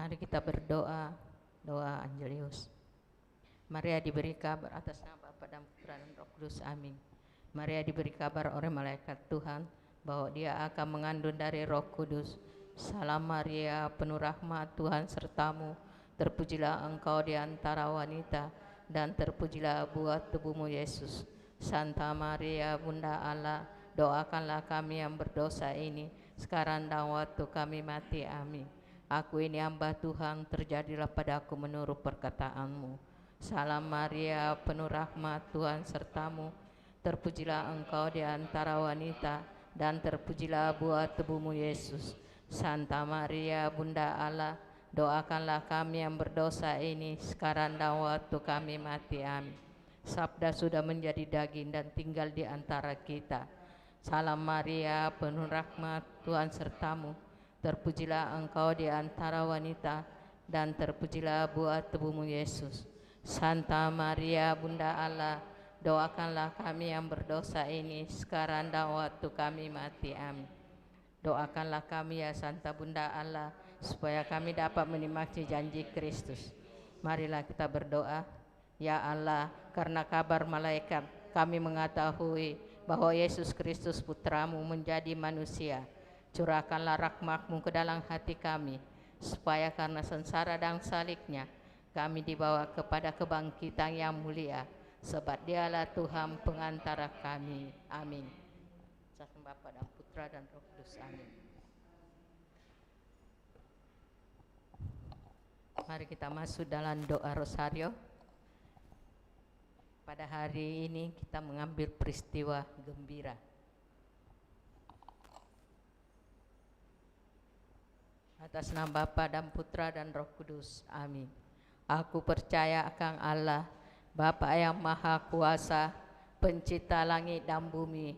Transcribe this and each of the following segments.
Mari kita berdoa, doa Anjelius. Maria diberi kabar atas nama Bapa dan Putra dan Roh Kudus, amin. Maria diberi kabar oleh malaikat Tuhan bahwa dia akan mengandung dari Roh Kudus. Salam Maria, penuh rahmat, Tuhan sertamu. Terpujilah engkau di antara wanita, dan terpujilah buah tubuhmu Yesus. Santa Maria, Bunda Allah, doakanlah kami yang berdosa ini, sekarang dan waktu kami mati, amin. Aku ini hamba Tuhan, terjadilah padaku menurut perkataanmu. Salam Maria, penuh rahmat, Tuhan sertamu. Terpujilah engkau di antara wanita, dan terpujilah buah tubuhmu Yesus. Santa Maria, Bunda Allah, doakanlah kami yang berdosa ini, sekarang dan waktu kami mati, amin. Sabda sudah menjadi daging dan tinggal di antara kita. Salam Maria, penuh rahmat, Tuhan sertamu. Terpujilah engkau di antara wanita, dan terpujilah buah tubuhmu Yesus. Santa Maria, Bunda Allah, doakanlah kami yang berdosa ini, sekarang dan waktu kami mati, amin. Doakanlah kami ya Santa Bunda Allah, supaya kami dapat menikmati janji Kristus. Marilah kita berdoa. Ya Allah, karena kabar malaikat kami mengetahui bahwa Yesus Kristus Putramu menjadi manusia. Curahkanlah rahmat-Mu ke dalam hati kami, supaya karena sengsara dan salibnya kami dibawa kepada kebangkitan yang mulia, sebab Dialah Tuhan pengantara kami. Amin. Satu Bapa dan Putra dan Roh Kudus. Amin. Mari kita masuk dalam doa rosario. Pada hari ini kita mengambil peristiwa gembira. Atas nama Bapa dan Putra dan Roh Kudus. Amin. Aku percaya akan Allah, Bapa yang Maha Kuasa, Pencipta langit dan bumi,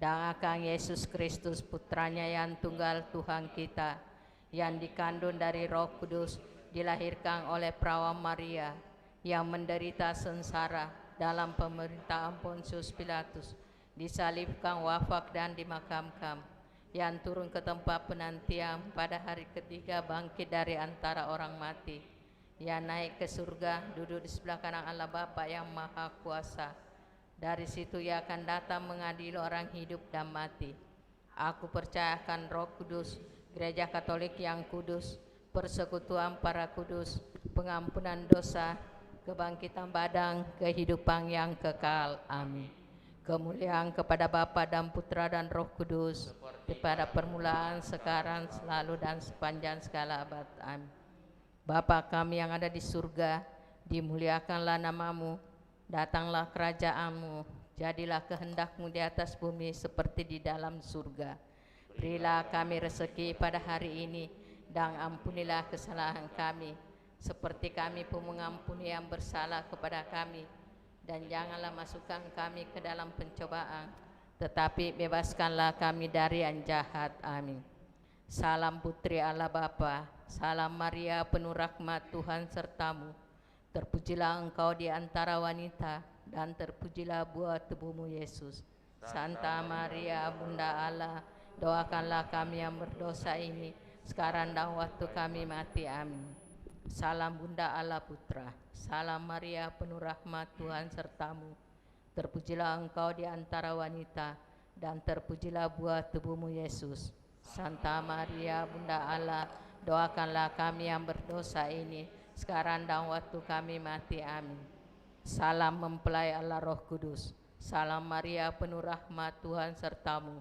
dan akan Yesus Kristus Putranya yang tunggal Tuhan kita, yang dikandung dari Roh Kudus, dilahirkan oleh perawan Maria, yang menderita sengsara dalam pemerintahan Pontius Pilatus, disalibkan, wafat dan dimakamkan, yang turun ke tempat penantian, pada hari ketiga bangkit dari antara orang mati, yang naik ke surga, duduk di sebelah kanan Allah Bapa yang Maha Kuasa. Dari situ Ia akan datang mengadili orang hidup dan mati. Aku percaya akan Roh Kudus, Gereja Katolik yang kudus, persekutuan para kudus, pengampunan dosa, kebangkitan badan, kehidupan yang kekal. Amin. Kemuliaan kepada Bapa dan Putra dan Roh Kudus, pada permulaan, sekarang, selalu, dan sepanjang segala abad. Amin. Bapa kami yang ada di surga, dimuliakanlah nama-Mu, datanglah kerajaan-Mu, jadilah kehendak-Mu di atas bumi seperti di dalam surga. Berilah kami rezeki pada hari ini, dan ampunilah kesalahan kami, seperti kami pun mengampuni yang bersalah kepada kami. Dan janganlah masukkan kami ke dalam pencobaan, tetapi bebaskanlah kami dari yang jahat. Amin. Salam Putri Allah Bapa, salam Maria penuh rahmat, Tuhan sertamu. Terpujilah engkau di antara wanita, dan terpujilah buah tubuhmu Yesus. Santa Maria, Bunda Allah, doakanlah kami yang berdosa ini, sekarang dan waktu kami mati. Amin. Salam Bunda Allah Putra, salam Maria penuh rahmat, Tuhan sertamu. Terpujilah engkau di antara wanita, dan terpujilah buah tubuhmu Yesus. Santa Maria, Bunda Allah, doakanlah kami yang berdosa ini, sekarang dan waktu kami mati. Amin. Salam mempelai Allah Roh Kudus, salam Maria penuh rahmat, Tuhan sertamu.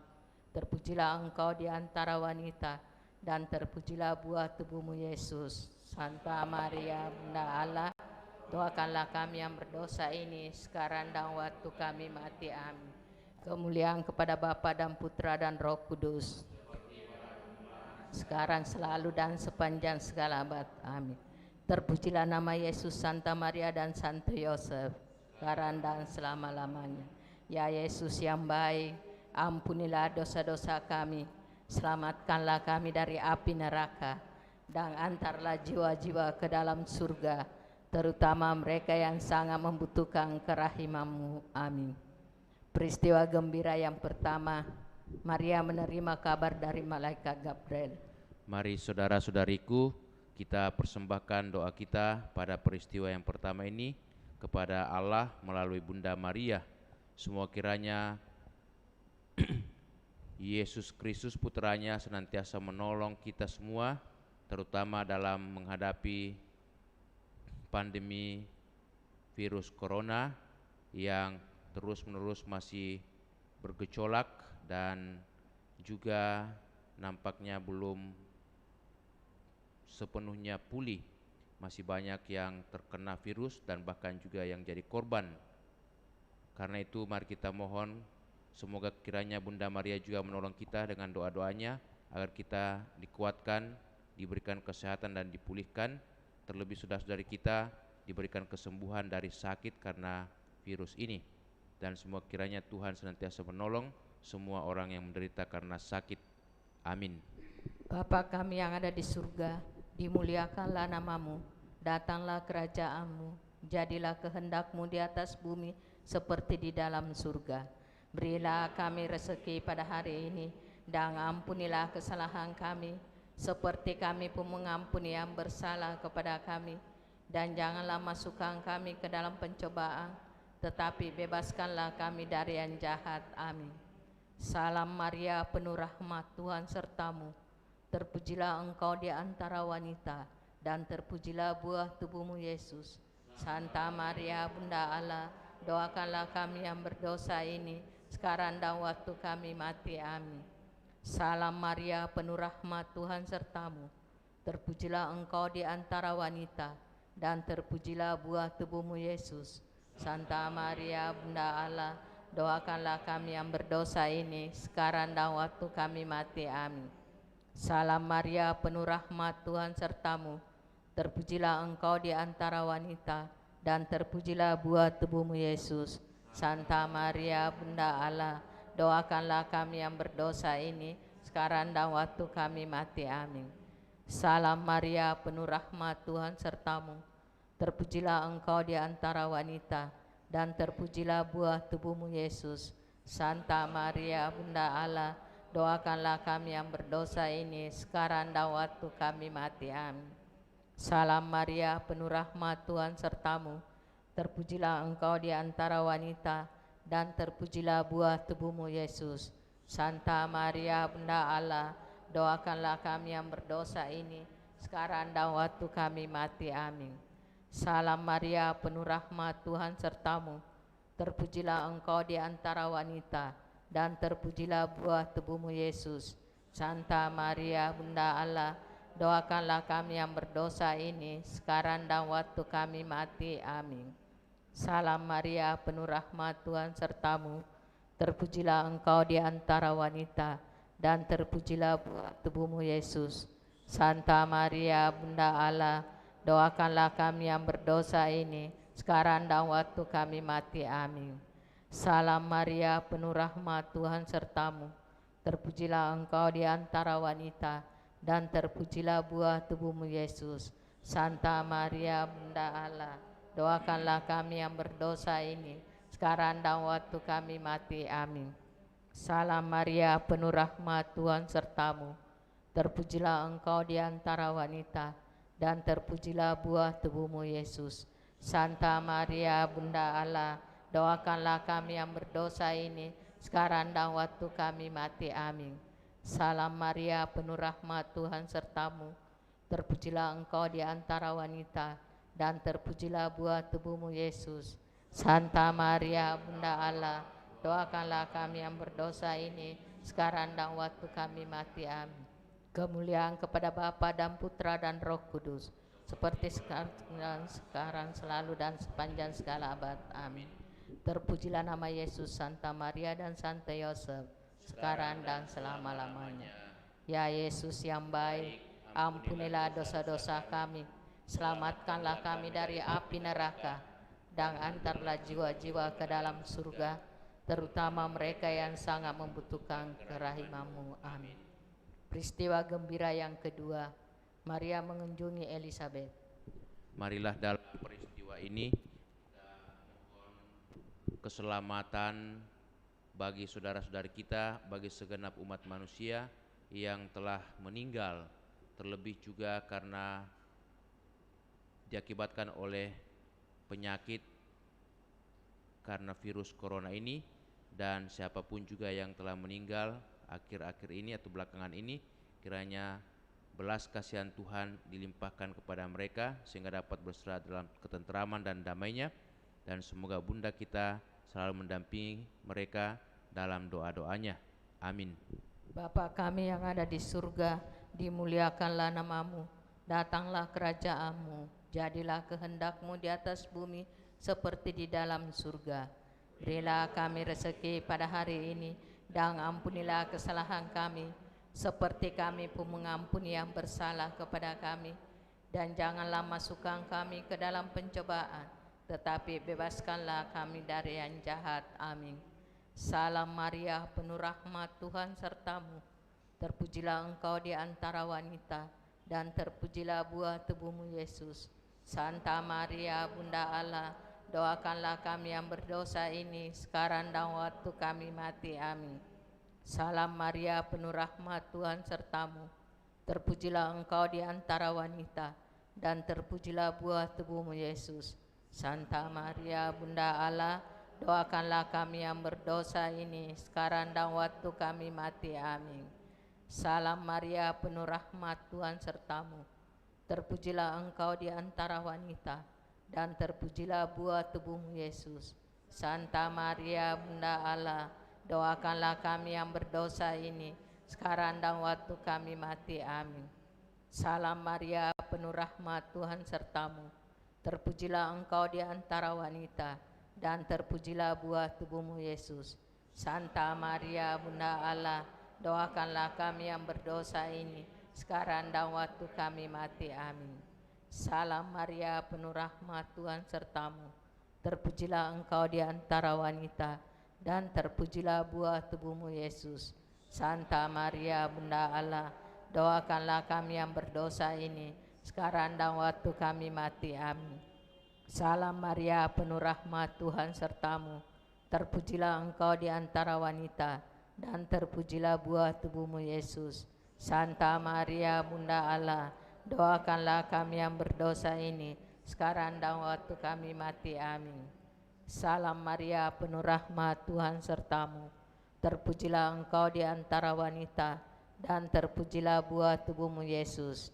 Terpujilah engkau di antara wanita, dan terpujilah buah tubuhmu Yesus. Santa Maria, Bunda Allah, doakanlah kami yang berdosa ini, sekarang dan waktu kami mati. Amin. Kemuliaan kepada Bapa dan Putra dan Roh Kudus, sekarang, selalu, dan sepanjang segala abad. Amin. Terpujilah nama Yesus, Santa Maria, dan Santo Yosef, sekarang dan selama-lamanya. Ya Yesus yang baik, ampunilah dosa-dosa kami, selamatkanlah kami dari api neraka, dan antarlah jiwa-jiwa ke dalam surga, terutama mereka yang sangat membutuhkan kerahiman-Mu. Amin. Peristiwa gembira yang pertama, Maria menerima kabar dari malaikat Gabriel. Mari saudara-saudariku, Kita persembahkan doa kita pada peristiwa yang pertama ini kepada Allah melalui Bunda Maria. Semua kiranya Yesus Kristus putranya senantiasa menolong kita semua, terutama dalam menghadapi pandemi virus corona yang terus-menerus masih bergejolak dan juga nampaknya belum sepenuhnya pulih. Masih banyak yang terkena virus dan bahkan juga yang jadi korban. Karena itu mari kita mohon semoga kiranya Bunda Maria juga menolong kita dengan doa-doanya agar kita dikuatkan, diberikan kesehatan dan dipulihkan. Terlebih saudara-saudari kita diberikan kesembuhan dari sakit karena virus ini. Dan semua kiranya Tuhan senantiasa menolong semua orang yang menderita karena sakit. Amin. Bapa kami yang ada di surga, dimuliakanlah namamu, datanglah kerajaanmu, jadilah kehendakmu di atas bumi seperti di dalam surga. Berilah kami rezeki pada hari ini, dan ampunilah kesalahan kami, seperti kami pun mengampuni yang bersalah kepada kami. Dan janganlah masukkan kami ke dalam pencobaan, tetapi bebaskanlah kami dari yang jahat. Amin. Salam Maria, penuh rahmat, Tuhan sertamu. Terpujilah engkau di antara wanita, dan terpujilah buah tubuhmu Yesus. Santa Maria, Bunda Allah, doakanlah kami yang berdosa ini, sekarang dan waktu kami mati. Amin. Salam Maria, penuh rahmat, Tuhan sertamu. Terpujilah engkau di antara wanita, dan terpujilah buah tubuhmu Yesus. Santa Maria, Bunda Allah, doakanlah kami yang berdosa ini, sekarang dan waktu kami mati. Amin. Salam Maria, penuh rahmat, Tuhan sertamu. Terpujilah engkau di antara wanita, dan terpujilah buah tubuhmu Yesus. Santa Maria, Bunda Allah, doakanlah kami yang berdosa ini, sekarang dan waktu kami mati. Amin. Salam Maria, penuh rahmat, Tuhan sertamu. Terpujilah engkau di antara wanita, dan terpujilah buah tubuhmu Yesus. Santa Maria, Bunda Allah, doakanlah kami yang berdosa ini, sekarang dan waktu kami mati. Amin. Salam Maria, penuh rahmat, Tuhan sertamu. Terpujilah engkau di antara wanita, dan terpujilah buah tubuhmu Yesus. Santa Maria, Bunda Allah, doakanlah kami yang berdosa ini, sekarang dan waktu kami mati. Amin. Salam Maria, penuh rahmat, Tuhan sertamu. Terpujilah engkau di antara wanita, dan terpujilah buah tubuhmu Yesus. Santa Maria, Bunda Allah, doakanlah kami yang berdosa ini, sekarang dan waktu kami mati. Amin. Salam Maria, penuh rahmat, Tuhan sertamu. Terpujilah engkau di antara wanita, dan terpujilah buah tubuhmu Yesus. Santa Maria, Bunda Allah, doakanlah kami yang berdosa ini, sekarang dan waktu kami mati. Amin. Salam Maria, penuh rahmat, Tuhan sertamu. Terpujilah engkau di antara wanita, dan terpujilah buah tubuhmu Yesus. Santa Maria, Bunda Allah, doakanlah kami yang berdosa ini, sekarang dan waktu kami mati. Amin. Salam Maria, penuh rahmat, Tuhan sertamu. Terpujilah engkau di antara wanita, dan terpujilah buah tubuhmu Yesus. Santa Maria, Bunda Allah, doakanlah kami yang berdosa ini, sekarang dan waktu kami mati. Amin. Salam Maria, penuh rahmat, Tuhan sertamu. Terpujilah engkau di antara wanita, dan terpujilah buah tubuhmu Yesus. Santa Maria, Bunda Allah, doakanlah kami yang berdosa ini, sekarang dan waktu kami mati. Amin. Kemuliaan kepada Bapa dan Putra dan Roh Kudus, seperti sekarang, selalu, dan sepanjang segala abad. Amin. Terpujilah nama Yesus, Santa Maria dan Santa Yosef, sekarang dan selama-lamanya. Ya Yesus yang baik, ampunilah dosa-dosa kami, selamatkanlah kami dari api neraka, dan antarlah jiwa-jiwa ke dalam surga, terutama mereka yang sangat membutuhkan kerahiman-Mu. Amin. Peristiwa gembira yang kedua, Maria mengunjungi Elizabeth. Marilah dalam peristiwa ini keselamatan bagi saudara-saudari kita, bagi segenap umat manusia yang telah meninggal, terlebih juga karena diakibatkan oleh penyakit karena virus corona ini, dan siapapun juga yang telah meninggal akhir-akhir ini atau belakangan ini, kiranya belas kasihan Tuhan dilimpahkan kepada mereka sehingga dapat berserah dalam ketenteraman dan damainya, dan semoga Bunda kita selalu mendampingi mereka dalam doa-doanya. Amin. Bapa kami yang ada di surga, dimuliakanlah namamu, datanglah kerajaanmu, jadilah kehendak-Mu di atas bumi seperti di dalam surga. Berilah kami rezeki pada hari ini, dan ampunilah kesalahan kami, seperti kami pun mengampuni yang bersalah kepada kami. Dan janganlah masukkan kami ke dalam pencobaan, tetapi bebaskanlah kami dari yang jahat. Amin. Salam Maria, penuh rahmat, Tuhan sertamu. Terpujilah engkau di antara wanita, dan terpujilah buah tubuhmu Yesus. Santa Maria, Bunda Allah, doakanlah kami yang berdosa ini, sekarang dan waktu kami mati. Amin. Salam Maria, penuh rahmat, Tuhan sertamu. Terpujilah engkau di antara wanita, dan terpujilah buah tubuhmu Yesus. Santa Maria, Bunda Allah, doakanlah kami yang berdosa ini, sekarang dan waktu kami mati. Amin. Salam Maria, penuh rahmat, Tuhan sertamu. Terpujilah engkau di antara wanita, dan terpujilah buah tubuhmu Yesus. Santa Maria, Bunda Allah, doakanlah kami yang berdosa ini, sekarang dan waktu kami mati. Amin. Salam Maria, penuh rahmat, Tuhan sertamu. Terpujilah engkau di antara wanita, dan terpujilah buah tubuhmu Yesus. Santa Maria, Bunda Allah, doakanlah kami yang berdosa ini, sekarang dan waktu kami mati. Amin. Salam Maria, penuh rahmat, Tuhan sertamu. Terpujilah engkau di antara wanita, dan terpujilah buah tubuhmu Yesus. Santa Maria, Bunda Allah, doakanlah kami yang berdosa ini, sekarang dan waktu kami mati. Amin. Salam Maria, penuh rahmat, Tuhan sertamu. Terpujilah engkau di antara wanita, dan terpujilah buah tubuhmu Yesus. Santa Maria, Bunda Allah, doakanlah kami yang berdosa ini, sekarang dan waktu kami mati. Amin. Salam Maria, penuh rahmat, Tuhan sertamu. Terpujilah engkau di antara wanita, dan terpujilah buah tubuhmu Yesus.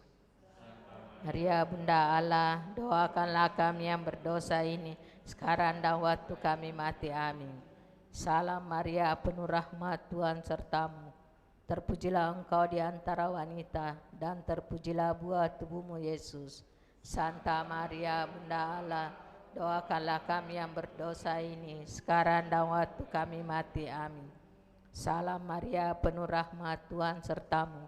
Maria, Bunda Allah, doakanlah kami yang berdosa ini, sekarang dan waktu kami mati. Amin. Salam Maria, penuh rahmat, Tuhan sertamu. Terpujilah engkau di antara wanita, dan terpujilah buah tubuhmu Yesus. Santa Maria, Bunda Allah, doakanlah kami yang berdosa ini, sekarang dan waktu kami mati. Amin. Salam Maria, penuh rahmat, Tuhan sertamu.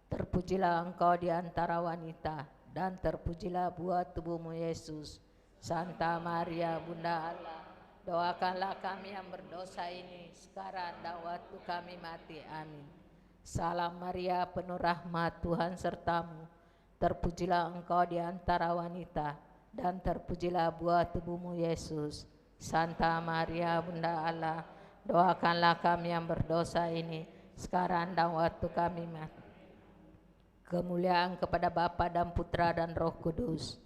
Terpujilah engkau di antara wanita, dan terpujilah buah tubuhmu Yesus. Santa Maria, Bunda Allah, doakanlah kami yang berdosa ini, sekarang dan waktu kami mati. Amin. Salam Maria, penuh rahmat, Tuhan sertamu. Terpujilah engkau di antara wanita, dan terpujilah buah tubuhmu Yesus. Santa Maria, Bunda Allah, doakanlah kami yang berdosa ini, sekarang dan waktu kami mati. Kemuliaan kepada Bapa dan Putra dan Roh Kudus,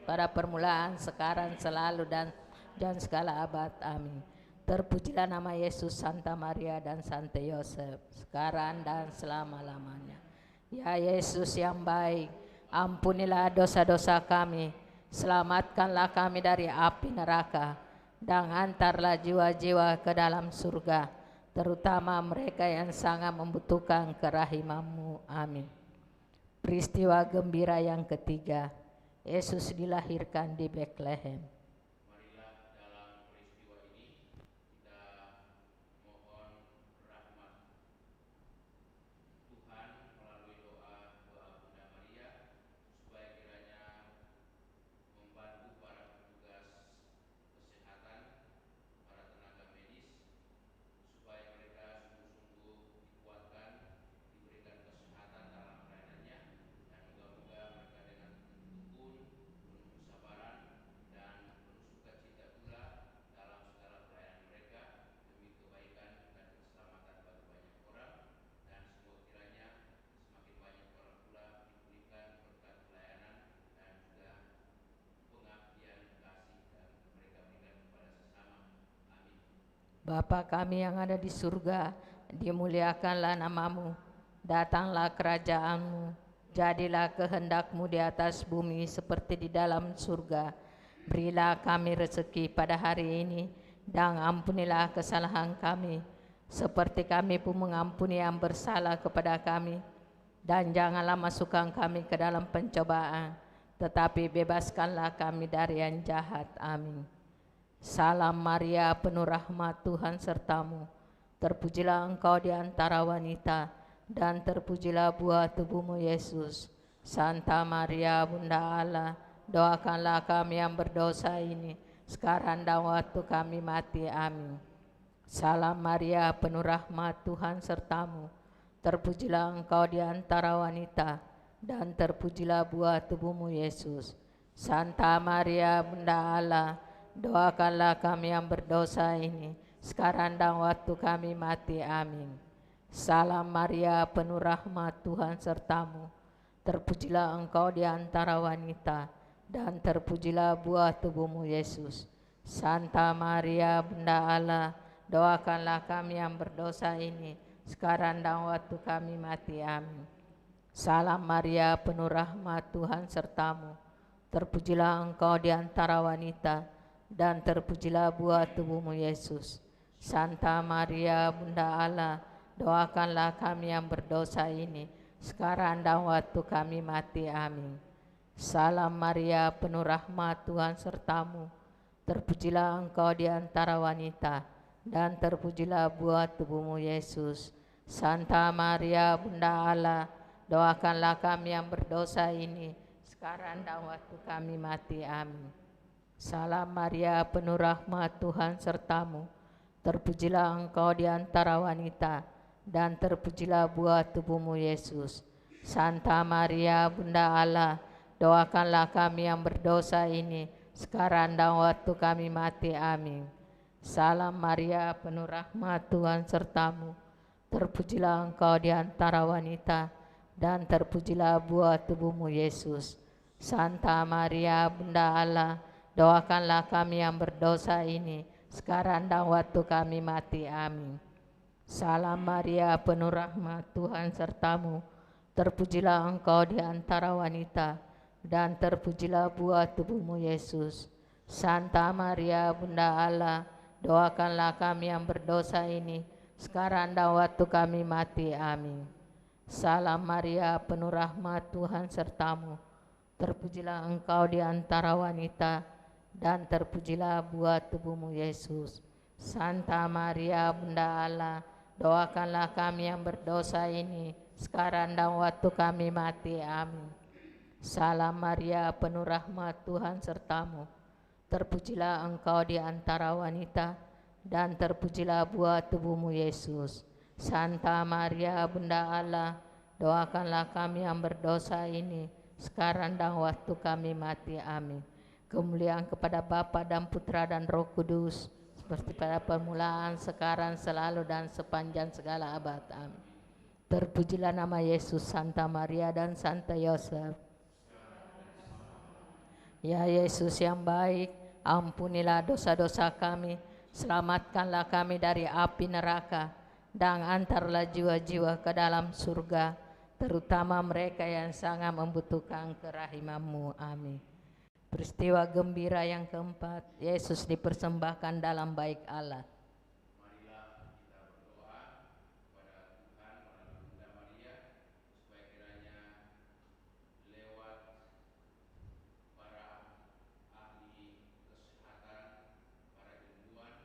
pada permulaan, sekarang, selalu, dan segala abad. Amin. Terpujilah nama Yesus, Santa Maria, dan Santo Yosef, sekarang dan selama-lamanya. Ya Yesus yang baik, ampunilah dosa-dosa kami, selamatkanlah kami dari api neraka, dan antarlah jiwa-jiwa ke dalam surga, terutama mereka yang sangat membutuhkan kerahiman-Mu. Amin. Peristiwa gembira yang ketiga, Yesus dilahirkan di Betlehem. Marilah dalam peristiwa ini kita mohon rahmat Tuhan melalui doa Bunda Maria, supaya kiranya membantu para petugas kesehatan, para tenaga medis, supaya mereka sungguh-sungguh dikuatkan, diberikan kesehatan dalam pelayanannya, dan moga-moga mereka dengan tekun, penuh kesabaran, dan Bapa kami yang ada di surga, dimuliakanlah namamu, datanglah kerajaanmu, jadilah kehendakmu di atas bumi seperti di dalam surga. Berilah kami rezeki pada hari ini, dan ampunilah kesalahan kami, seperti kami pun mengampuni yang bersalah kepada kami. Dan janganlah masukkan kami ke dalam pencobaan, tetapi bebaskanlah kami dari yang jahat. Amin. Salam Maria, penuh rahmat, Tuhan sertamu. Terpujilah engkau di antara wanita, dan terpujilah buah tubuhmu Yesus. Santa Maria, Bunda Allah, doakanlah kami yang berdosa ini, sekarang dan waktu kami mati. Amin. Salam Maria, penuh rahmat, Tuhan sertamu. Terpujilah engkau di antara wanita, dan terpujilah buah tubuhmu Yesus. Santa Maria, Bunda Allah, doakanlah kami yang berdosa ini, sekarang dan waktu kami mati. Amin. Salam Maria, penuh rahmat, Tuhan sertamu. Terpujilah engkau di antara wanita, dan terpujilah buah tubuhmu Yesus. Santa Maria, Bunda Allah, doakanlah kami yang berdosa ini, sekarang dan waktu kami mati. Amin. Salam Maria, penuh rahmat, Tuhan sertamu. Terpujilah engkau di antara wanita, dan terpujilah buah tubuhmu Yesus. Santa Maria, Bunda Allah, doakanlah kami yang berdosa ini, sekarang dan waktu kami mati. Amin. Salam Maria, penuh rahmat, Tuhan sertamu. Terpujilah engkau di antara wanita, dan terpujilah buah tubuhmu Yesus. Santa Maria, Bunda Allah, doakanlah kami yang berdosa ini, sekarang dan waktu kami mati. Amin. Salam Maria, penuh rahmat, Tuhan sertamu. Terpujilah engkau di antara wanita, dan terpujilah buah tubuhmu Yesus. Santa Maria, Bunda Allah, doakanlah kami yang berdosa ini, sekarang dan waktu kami mati. Amin. Salam Maria, penuh rahmat, Tuhan sertamu. Terpujilah engkau di antara wanita, dan terpujilah buah tubuhmu Yesus. Santa Maria, Bunda Allah, doakanlah kami yang berdosa ini, sekarang dan waktu kami mati. Amin. Salam Maria, penuh rahmat, Tuhan sertamu. Terpujilah engkau di antara wanita, dan terpujilah buah tubuhmu Yesus. Santa Maria, Bunda Allah, doakanlah kami yang berdosa ini, sekarang dan waktu kami mati. Amin. Salam Maria, penuh rahmat, Tuhan sertamu. Terpujilah engkau di antara wanita, dan terpujilah buah tubuhmu Yesus. Santa Maria, Bunda Allah, doakanlah kami yang berdosa ini, sekarang dan waktu kami mati. Amin. Salam Maria, penuh rahmat, Tuhan sertamu. Terpujilah engkau di antara wanita, dan terpujilah buah tubuhmu Yesus. Santa Maria, Bunda Allah, doakanlah kami yang berdosa ini, sekarang dan waktu kami mati. Amin. Kemuliaan kepada Bapa dan Putra dan Roh Kudus, seperti pada permulaan, sekarang, selalu, dan sepanjang segala abad. Amin. Terpujilah nama Yesus, Santa Maria, dan Santa Yosef. Ya Yesus yang baik, ampunilah dosa-dosa kami, selamatkanlah kami dari api neraka, dan antarlah jiwa-jiwa ke dalam surga, terutama mereka yang sangat membutuhkan kerahiman-Mu. Amin. Peristiwa gembira yang keempat, Yesus dipersembahkan dalam bait Allah. Marilah kita berdoa kepada Tuhan melalui Bunda Maria, supaya kiranya lewat para ahli kesehatan, para ilmuwan,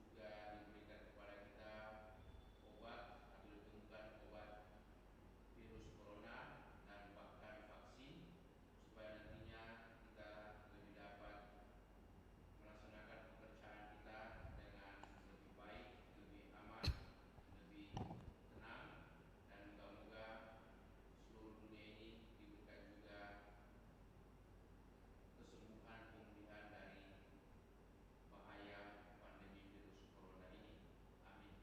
juga diberikan kepada kita obat atau ditemukan obat virus corona dan bahkan vaksin, supaya nantinya kita lebih dapat melaksanakan pekerjaan kita dengan lebih baik, lebih aman, lebih tenang, dan moga-moga seluruh dunia ini diberikan juga kesembuhan, pemulihan dari bahaya pandemi virus corona ini. Amin.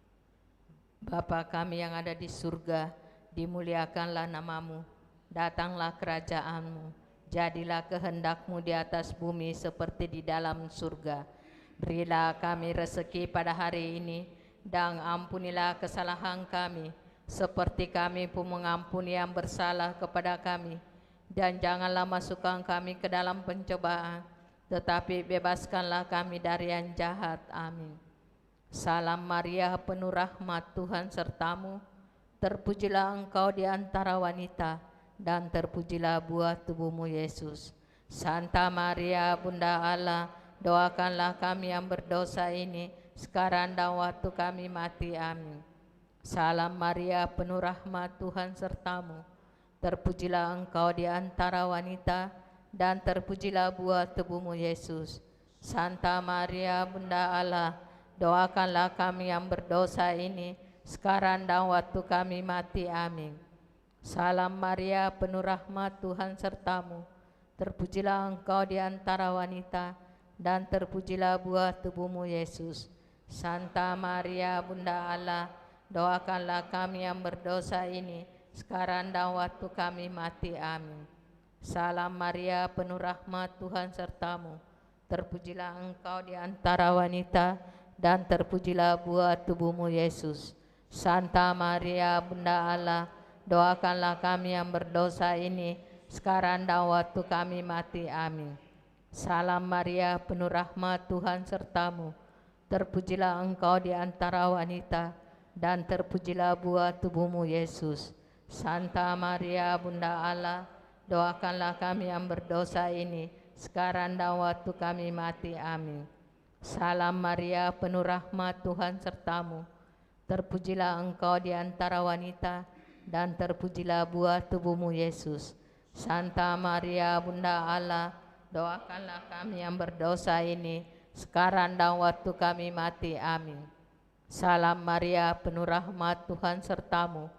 Bapa kami yang ada di surga, dimuliakanlah namamu, datanglah kerajaanmu, jadilah kehendak-Mu di atas bumi seperti di dalam surga. Berilah kami rezeki pada hari ini, dan ampunilah kesalahan kami, seperti kami pun mengampuni yang bersalah kepada kami. Dan janganlah masukkan kami ke dalam pencobaan, tetapi bebaskanlah kami dari yang jahat. Amin. Salam Maria, penuh rahmat, Tuhan sertamu. Terpujilah engkau di antara wanita, dan terpujilah buah tubuhmu Yesus. Santa Maria, Bunda Allah, doakanlah kami yang berdosa ini, sekarang dan waktu kami mati. Amin. Salam Maria, penuh rahmat, Tuhan sertamu. Terpujilah engkau di antara wanita, dan terpujilah buah tubuhmu Yesus. Santa Maria, Bunda Allah, doakanlah kami yang berdosa ini, sekarang dan waktu kami mati. Amin. Salam Maria, penuh rahmat, Tuhan sertamu. Terpujilah engkau di antara wanita, dan terpujilah buah tubuhmu Yesus. Santa Maria, Bunda Allah, doakanlah kami yang berdosa ini, sekarang dan waktu kami mati. Amin. Salam Maria, penuh rahmat, Tuhan sertamu. Terpujilah engkau di antara wanita, dan terpujilah buah tubuhmu Yesus. Santa Maria, Bunda Allah, doakanlah kami yang berdosa ini, sekarang dan waktu kami mati. Amin. Salam Maria, penuh rahmat, Tuhan sertamu. Terpujilah engkau di antara wanita, dan terpujilah buah tubuhmu Yesus. Santa Maria, Bunda Allah, doakanlah kami yang berdosa ini, sekarang dan waktu kami mati. Amin. Salam Maria, penuh rahmat, Tuhan sertamu. Terpujilah engkau di antara wanita, dan terpujilah buah tubuhmu Yesus. Santa Maria, Bunda Allah, doakanlah kami yang berdosa ini, sekarang dan waktu kami mati. Amin. Salam Maria, penuh rahmat, Tuhan sertamu.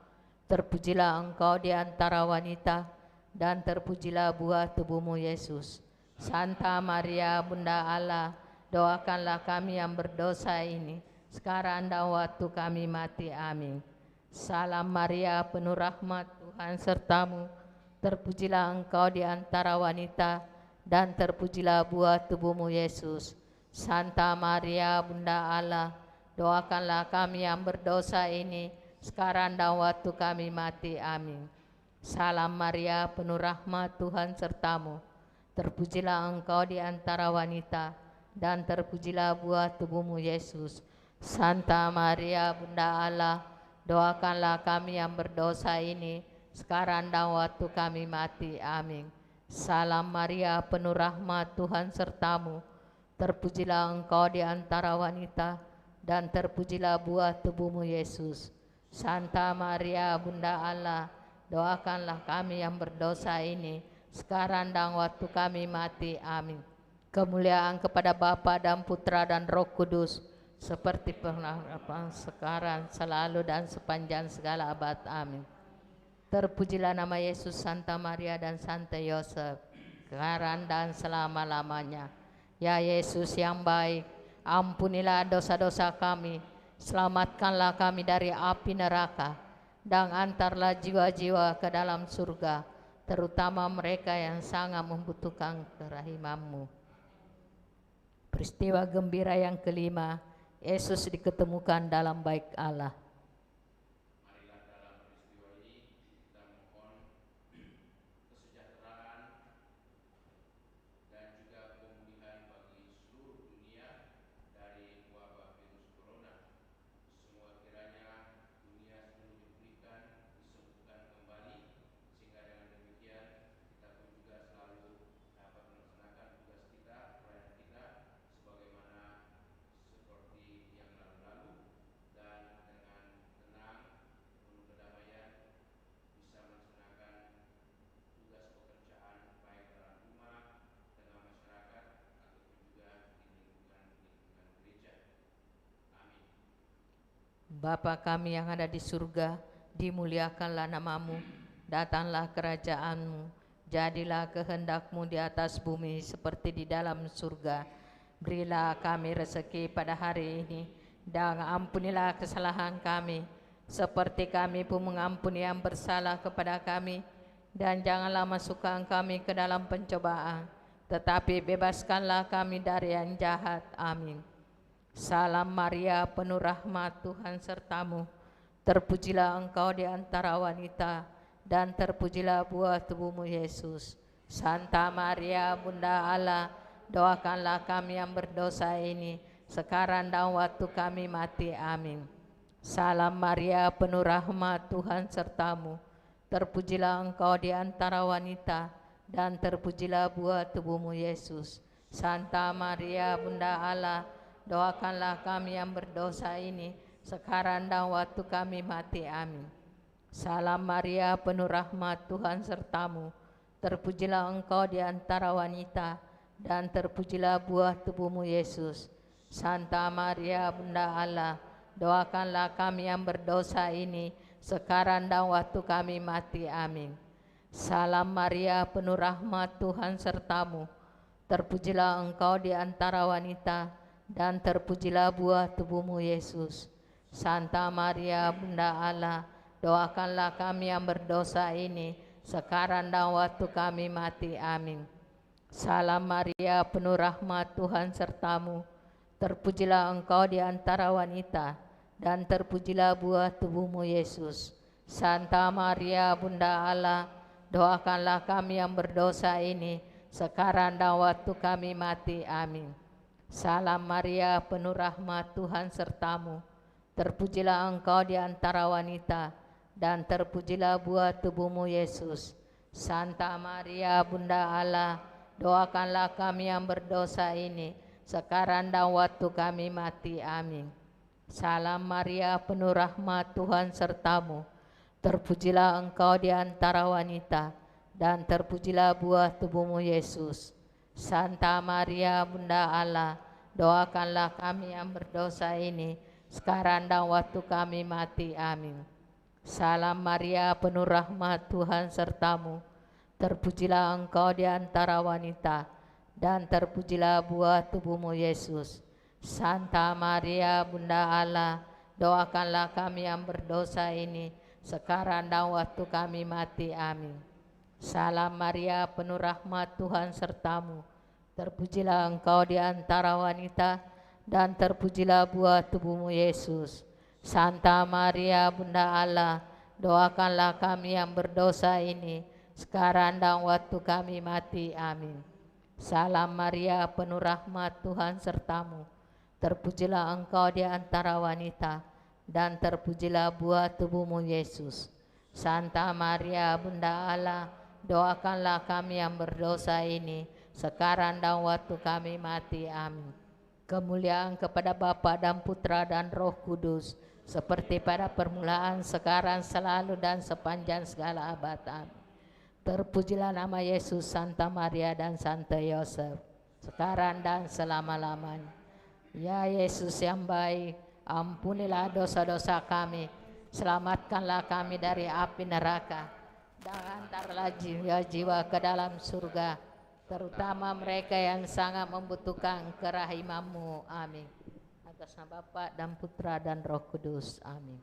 Terpujilah engkau di antara wanita, dan terpujilah buah tubuhmu Yesus. Santa Maria, Bunda Allah, doakanlah kami yang berdosa ini, sekarang dan waktu kami mati. Amin. Salam Maria, penuh rahmat, Tuhan sertamu. Terpujilah engkau di antara wanita, dan terpujilah buah tubuhmu Yesus. Santa Maria, Bunda Allah, doakanlah kami yang berdosa ini, sekarang dan waktu kami mati. Amin. Salam Maria, penuh rahmat, Tuhan sertamu. Terpujilah engkau di antara wanita, dan terpujilah buah tubuhmu Yesus. Santa Maria, Bunda Allah, doakanlah kami yang berdosa ini, sekarang dan waktu kami mati. Amin. Salam Maria, penuh rahmat, Tuhan sertamu. Terpujilah engkau di antara wanita, dan terpujilah buah tubuhmu Yesus. Santa Maria, Bunda Allah, doakanlah kami yang berdosa ini, sekarang dan waktu kami mati. Amin. Kemuliaan kepada Bapa dan Putra dan Roh Kudus, seperti pernah, sekarang, selalu, dan sepanjang segala abad. Amin. Terpujilah nama Yesus, Santa Maria, dan Santo Yosef, sekarang dan selama-lamanya. Ya Yesus yang baik, ampunilah dosa-dosa kami, selamatkanlah kami dari api neraka, dan antarlah jiwa-jiwa ke dalam surga, terutama mereka yang sangat membutuhkan kerahiman-Mu. Peristiwa gembira yang kelima, Yesus diketemukan dalam bait Allah. Bapa kami yang ada di surga, dimuliakanlah nama-Mu, datanglah kerajaan-Mu, jadilah kehendak-Mu di atas bumi seperti di dalam surga. Berilah kami rezeki pada hari ini, dan ampunilah kesalahan kami, seperti kami pun mengampuni yang bersalah kepada kami. Dan janganlah masukkan kami ke dalam pencobaan, tetapi bebaskanlah kami dari yang jahat. Amin. Salam Maria, penuh rahmat, Tuhan sertamu. Terpujilah engkau di antara wanita, dan terpujilah buah tubuhmu Yesus. Santa Maria, Bunda Allah, doakanlah kami yang berdosa ini, sekarang dan waktu kami mati. Amin. Salam Maria, penuh rahmat, Tuhan sertamu. Terpujilah engkau di antara wanita, dan terpujilah buah tubuhmu Yesus. Santa Maria, Bunda Allah, doakanlah kami yang berdosa ini, sekarang dan waktu kami mati. Amin. Salam Maria, penuh rahmat, Tuhan sertamu. Terpujilah engkau di antara wanita, dan terpujilah buah tubuhmu Yesus. Santa Maria, Bunda Allah, doakanlah kami yang berdosa ini, sekarang dan waktu kami mati. Amin. Salam Maria, penuh rahmat, Tuhan sertamu. Terpujilah engkau di antara wanita, dan terpujilah buah tubuhmu Yesus. Santa Maria, Bunda Allah, doakanlah kami yang berdosa ini, sekarang dan waktu kami mati. Amin. Salam Maria, penuh rahmat, Tuhan sertamu. Terpujilah engkau di antara wanita, dan terpujilah buah tubuhmu Yesus. Santa Maria, Bunda Allah, doakanlah kami yang berdosa ini, sekarang dan waktu kami mati. Amin. Salam Maria, penuh rahmat, Tuhan sertamu. Terpujilah engkau di antara wanita, dan terpujilah buah tubuhmu Yesus. Santa Maria, Bunda Allah, doakanlah kami yang berdosa ini, sekarang dan waktu kami mati. Amin. Salam Maria, penuh rahmat, Tuhan sertamu. Terpujilah engkau di antara wanita, dan terpujilah buah tubuhmu Yesus. Santa Maria, Bunda Allah, doakanlah kami yang berdosa ini, sekarang dan waktu kami mati. Amin. Salam Maria, penuh rahmat, Tuhan sertamu. Terpujilah engkau di antara wanita, dan terpujilah buah tubuhmu Yesus. Santa Maria, Bunda Allah, doakanlah kami yang berdosa ini, sekarang dan waktu kami mati. Amin. Salam Maria, penuh rahmat, Tuhan sertamu. Terpujilah engkau di antara wanita, dan terpujilah buah tubuhmu Yesus. Santa Maria, Bunda Allah, doakanlah kami yang berdosa ini, sekarang dan waktu kami mati. Amin. Salam Maria, penuh rahmat, Tuhan sertamu. Terpujilah engkau di antara wanita, dan terpujilah buah tubuhmu Yesus. Santa Maria, Bunda Allah, doakanlah kami yang berdosa ini, sekarang dan waktu kami mati. Amin. Kemuliaan kepada Bapa dan Putra dan Roh Kudus, seperti pada permulaan, sekarang, selalu, dan sepanjang segala abad. Amin. Terpujilah nama Yesus, Santa Maria, dan Santo Yosef, sekarang dan selama-lamanya. Ya Yesus yang baik, ampunilah dosa-dosa kami, selamatkanlah kami dari api neraka, dan antarlah jiwa-jiwa ke dalam surga, terutama mereka yang sangat membutuhkan kerahiman-Mu. Amin. Atas nama Bapa dan Putra dan Roh Kudus. Amin.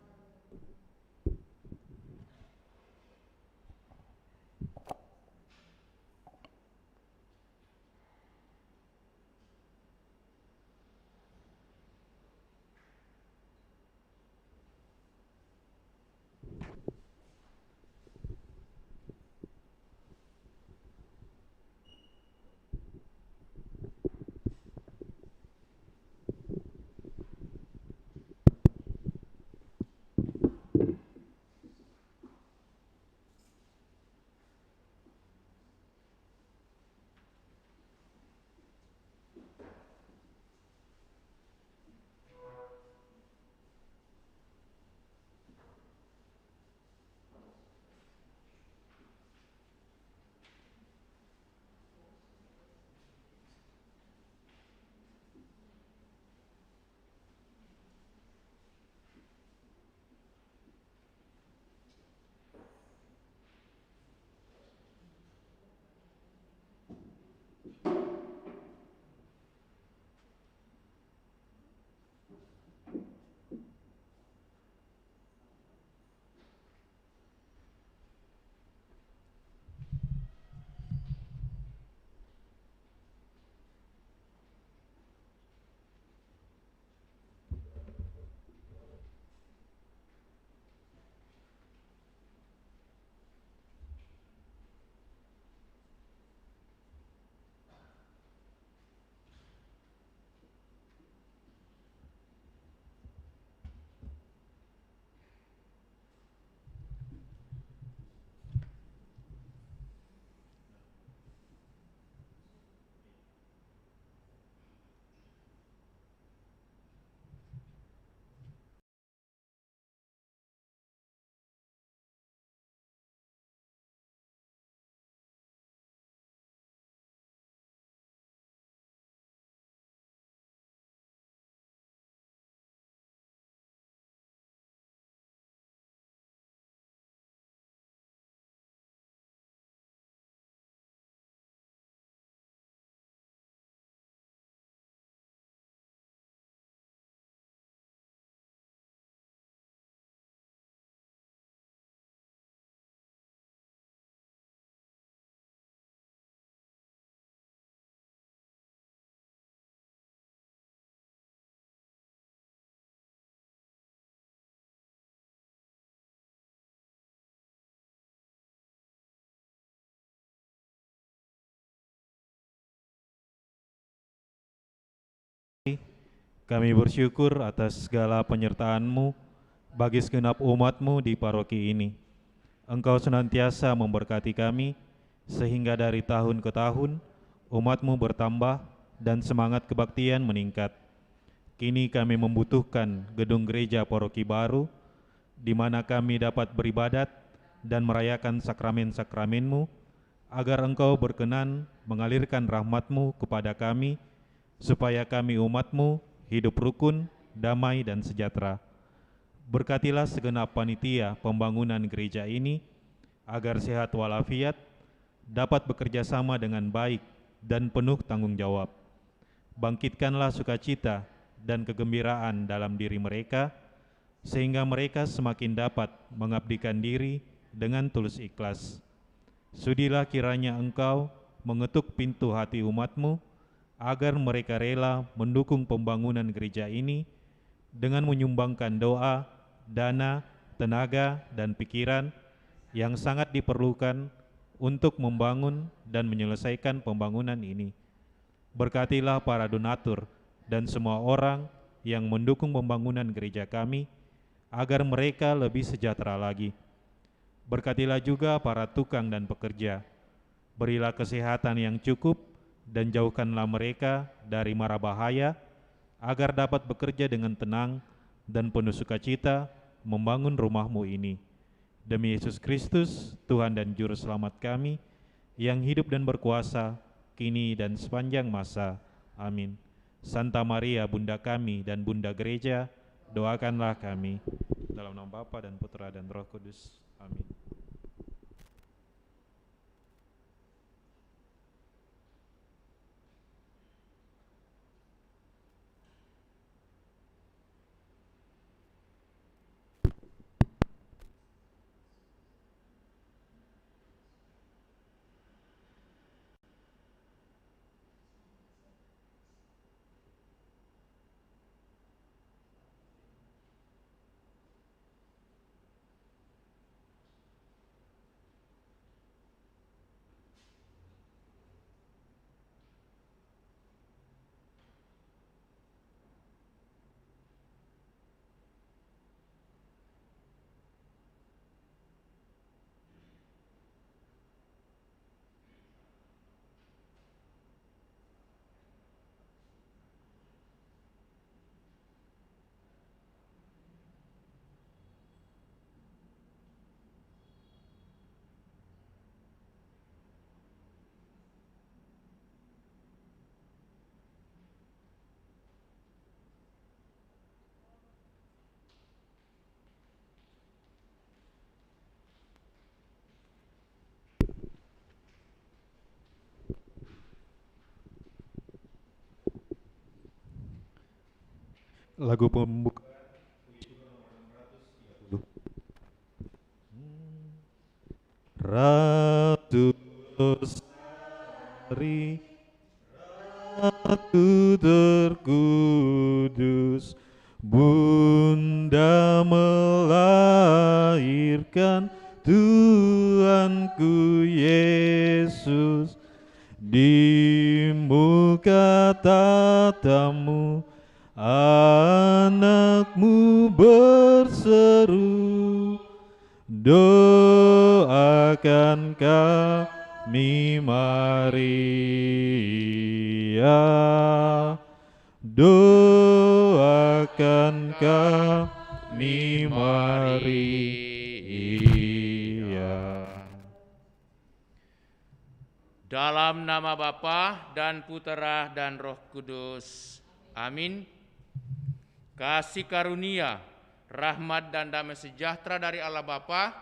Kami bersyukur atas segala penyertaan-Mu bagi segenap umat-Mu di paroki ini. Engkau senantiasa memberkati kami, sehingga dari tahun ke tahun umat-Mu bertambah dan semangat kebaktian meningkat. Kini kami membutuhkan gedung gereja paroki baru, di mana kami dapat beribadat dan merayakan sakramen-sakramen-Mu, agar Engkau berkenan mengalirkan rahmat-Mu kepada kami, supaya kami umat-Mu hidup rukun, damai, dan sejahtera. Berkatilah segenap panitia pembangunan gereja ini, agar sehat walafiat, dapat bekerja sama dengan baik dan penuh tanggung jawab. Bangkitkanlah sukacita dan kegembiraan dalam diri mereka, sehingga mereka semakin dapat mengabdikan diri dengan tulus ikhlas. Sudilah kiranya Engkau mengetuk pintu hati umat-Mu, agar mereka rela mendukung pembangunan gereja ini dengan menyumbangkan doa, dana, tenaga, dan pikiran yang sangat diperlukan untuk membangun dan menyelesaikan pembangunan ini. Berkatilah para donatur dan semua orang yang mendukung pembangunan gereja kami, agar mereka lebih sejahtera lagi. Berkatilah juga para tukang dan pekerja. Berilah kesehatan yang cukup dan jauhkanlah mereka dari mara bahaya, agar dapat bekerja dengan tenang dan penuh sukacita membangun rumah-Mu ini. Demi Yesus Kristus, Tuhan dan Juru Selamat kami, yang hidup dan berkuasa, kini dan sepanjang masa. Amin. Santa Maria, Bunda kami dan Bunda Gereja, doakanlah kami. Dalam nama Bapa dan Putra dan Roh Kudus. Amin. Lagu pembuka Ratu Lestari, Ratu terkudus, Bunda melahirkan Tuanku Yesus. Di muka tatamu anakmu berseru, doakan kami Maria, doakan kami Maria. Dalam nama Bapa dan Putera dan Roh Kudus. Amin. Kasih karunia, rahmat dan damai sejahtera dari Allah Bapa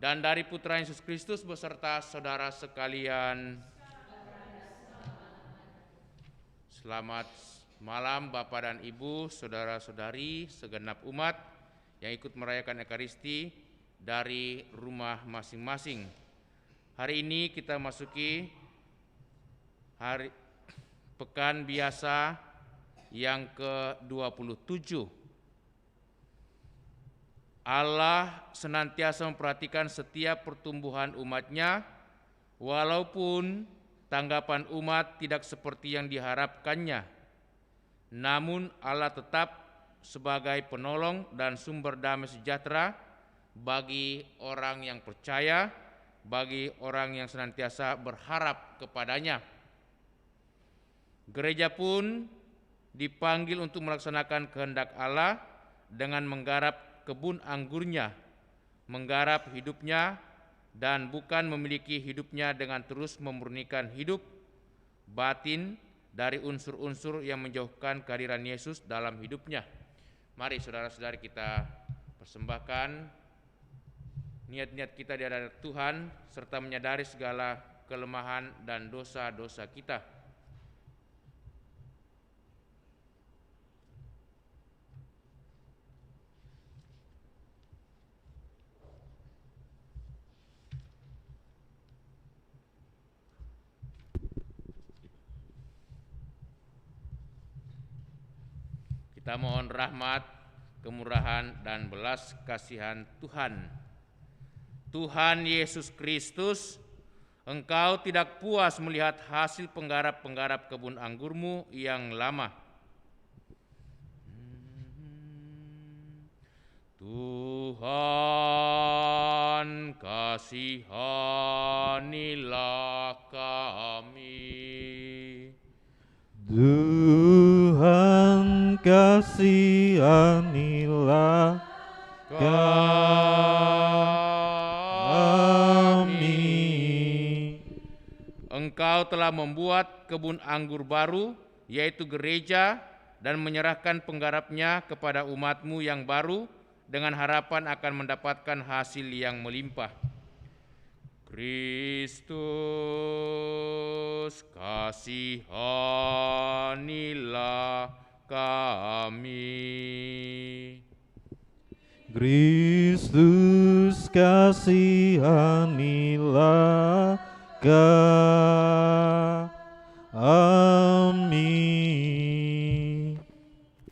dan dari Putra Yesus Kristus beserta saudara sekalian. Selamat malam Bapak dan Ibu, saudara-saudari, segenap umat yang ikut merayakan Ekaristi dari rumah masing-masing. Hari ini kita masuki hari pekan biasa yang ke-27. Allah senantiasa memperhatikan setiap pertumbuhan umatnya, walaupun tanggapan umat tidak seperti yang diharapkannya. namun Allah tetap sebagai penolong dan sumber damai sejahtera bagi orang yang percaya, bagi orang yang senantiasa berharap kepadanya. Gereja pun dipanggil untuk melaksanakan kehendak Allah dengan menggarap kebun anggurnya, menggarap hidupnya, dan bukan memiliki hidupnya dengan terus memurnikan hidup batin dari unsur-unsur yang menjauhkan kehadiran Yesus dalam hidupnya. Mari saudara-saudari kita persembahkan niat-niat kita di hadapan Tuhan serta menyadari segala kelemahan dan dosa-dosa kita. Kita mohon rahmat, kemurahan, dan belas kasihan Tuhan. Tuhan Yesus Kristus, Engkau tidak puas melihat hasil penggarap-penggarap kebun anggurmu yang lama. Tuhan, kasihanilah kami. Tuhan, kasihanilah kami. Engkau telah membuat kebun anggur baru, yaitu gereja, dan menyerahkan penggarapnya kepada umat-Mu yang baru dengan harapan akan mendapatkan hasil yang melimpah. Kristus, kasihanilah kami. Kristus, kasihanilah kami.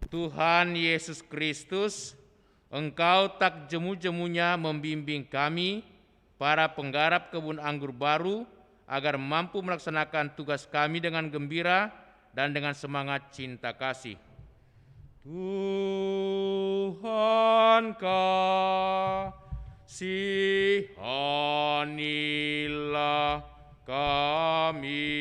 Tuhan Yesus Kristus, Engkau tak jemu-jemunya membimbing kami, para penggarap kebun anggur baru, agar mampu melaksanakan tugas kami dengan gembira dan dengan semangat cinta kasih. Tuhan, kasihanilah kami.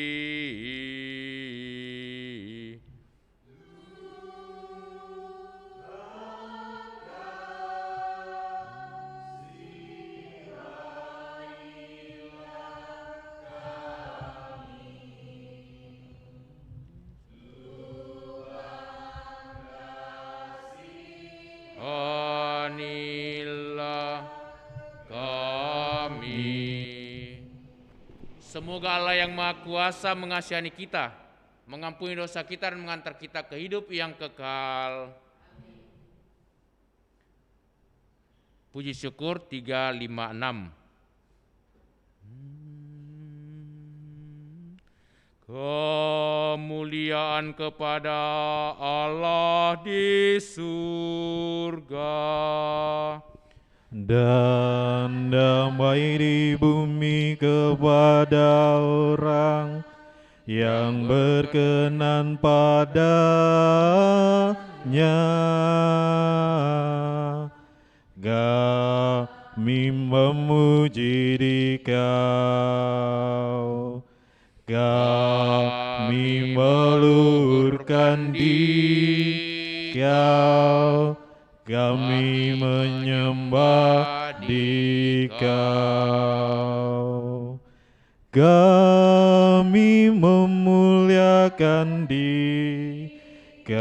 Kasihanilah kami. Semoga Allah yang Maha Kuasa mengasihani kita, mengampuni dosa kita, dan mengantar kita ke hidup yang kekal. Puji syukur 356. Kemuliaan kepada Allah di surga, dan damai di bumi kepada orang yang berkenan padanya. Kami memuji Dikau, kami meluluhkan Dikau, kami menyembah Dikau, kami memuliakan Dikau,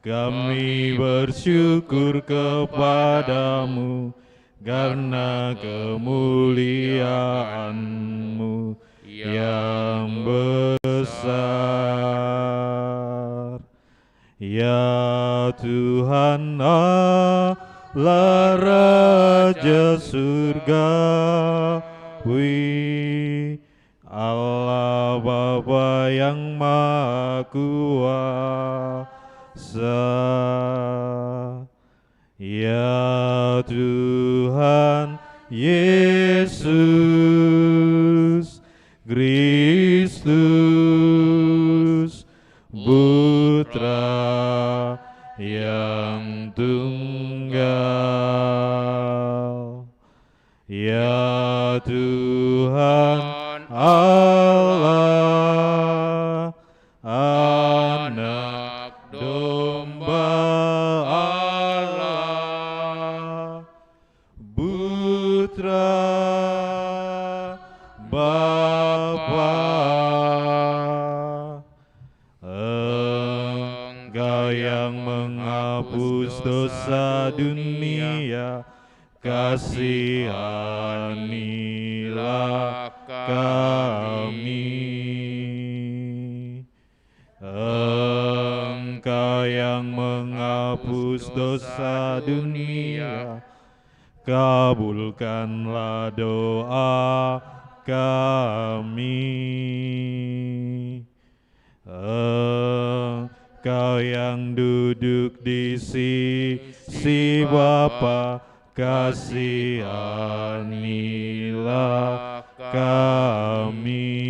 kami bersyukur kepadamu karena kemuliaan-Mu yang besar. Ya Tuhan Allah Raja surgawi, Allah Bapa yang Maha Kuasa. Ya Tuhan Yesus Kristus, Putra Allah, Anak Domba Allah, Putra Bapa. Engkau yang menghapus dosa dunia, kasihanilah kami. Engkau yang menghapus dosa dunia, kabulkanlah doa kami. Engkau yang duduk di sisi Bapa, kasihanilah kami.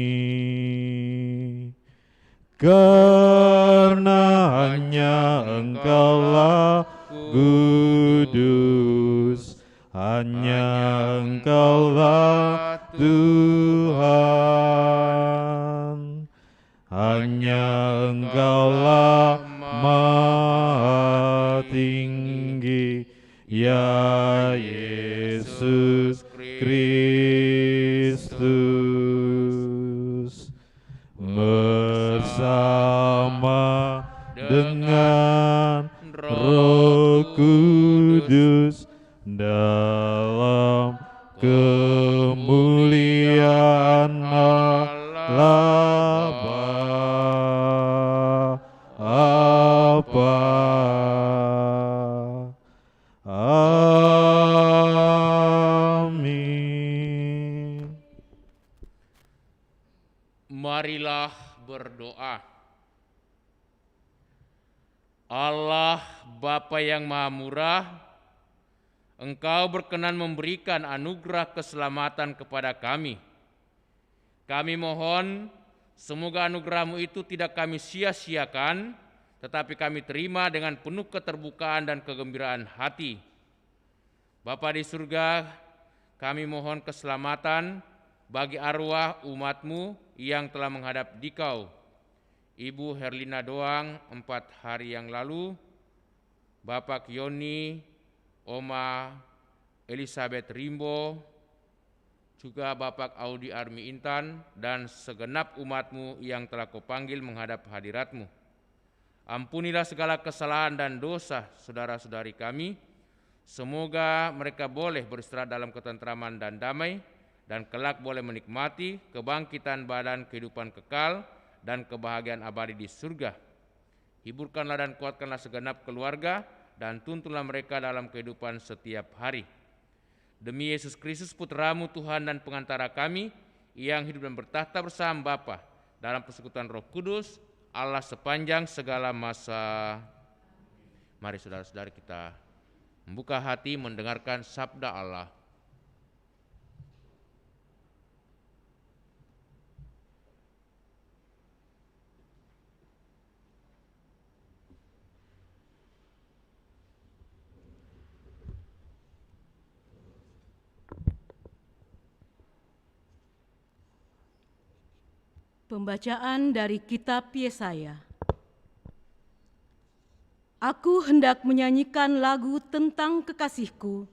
Karena hanya Engkaulah kudus, hanya Engkaulah Tuhan, hanya Engkaulah Maha Tinggi, ya Yesus Kristus, bersama dengan Roh Kudus dalam kemuliaan Allah Bapa. Amin. Marilah berdoa. Allah Bapa yang Maha Murah, Engkau berkenan memberikan anugerah keselamatan kepada kami. Kami mohon semoga anugerah-Mu itu tidak kami sia-siakan, tetapi kami terima dengan penuh keterbukaan dan kegembiraan hati. Bapa di surga, kami mohon keselamatan bagi arwah umat-Mu yang telah menghadap Dikau. Ibu Herlina Doang 4 hari yang lalu, Bapak Yoni, Oma Elizabeth Rimbo, juga Bapak Audi Armi Intan, dan segenap umat-Mu yang telah Kau panggil menghadap hadirat-Mu. Ampunilah segala kesalahan dan dosa saudara-saudari kami. Semoga mereka boleh beristirahat dalam ketentraman dan damai, dan kelak boleh menikmati kebangkitan badan kehidupan kekal dan kebahagiaan abadi di surga. Hiburkanlah dan kuatkanlah segenap keluarga, dan tuntunlah mereka dalam kehidupan setiap hari. Demi Yesus Kristus Putra-Mu Tuhan dan pengantara kami, yang hidup dan bertahta bersama Bapa dalam persekutuan Roh Kudus, Allah sepanjang segala masa. Mari saudara-saudari kita membuka hati mendengarkan sabda Allah. Pembacaan dari Kitab Yesaya. Aku hendak menyanyikan lagu tentang kekasihku,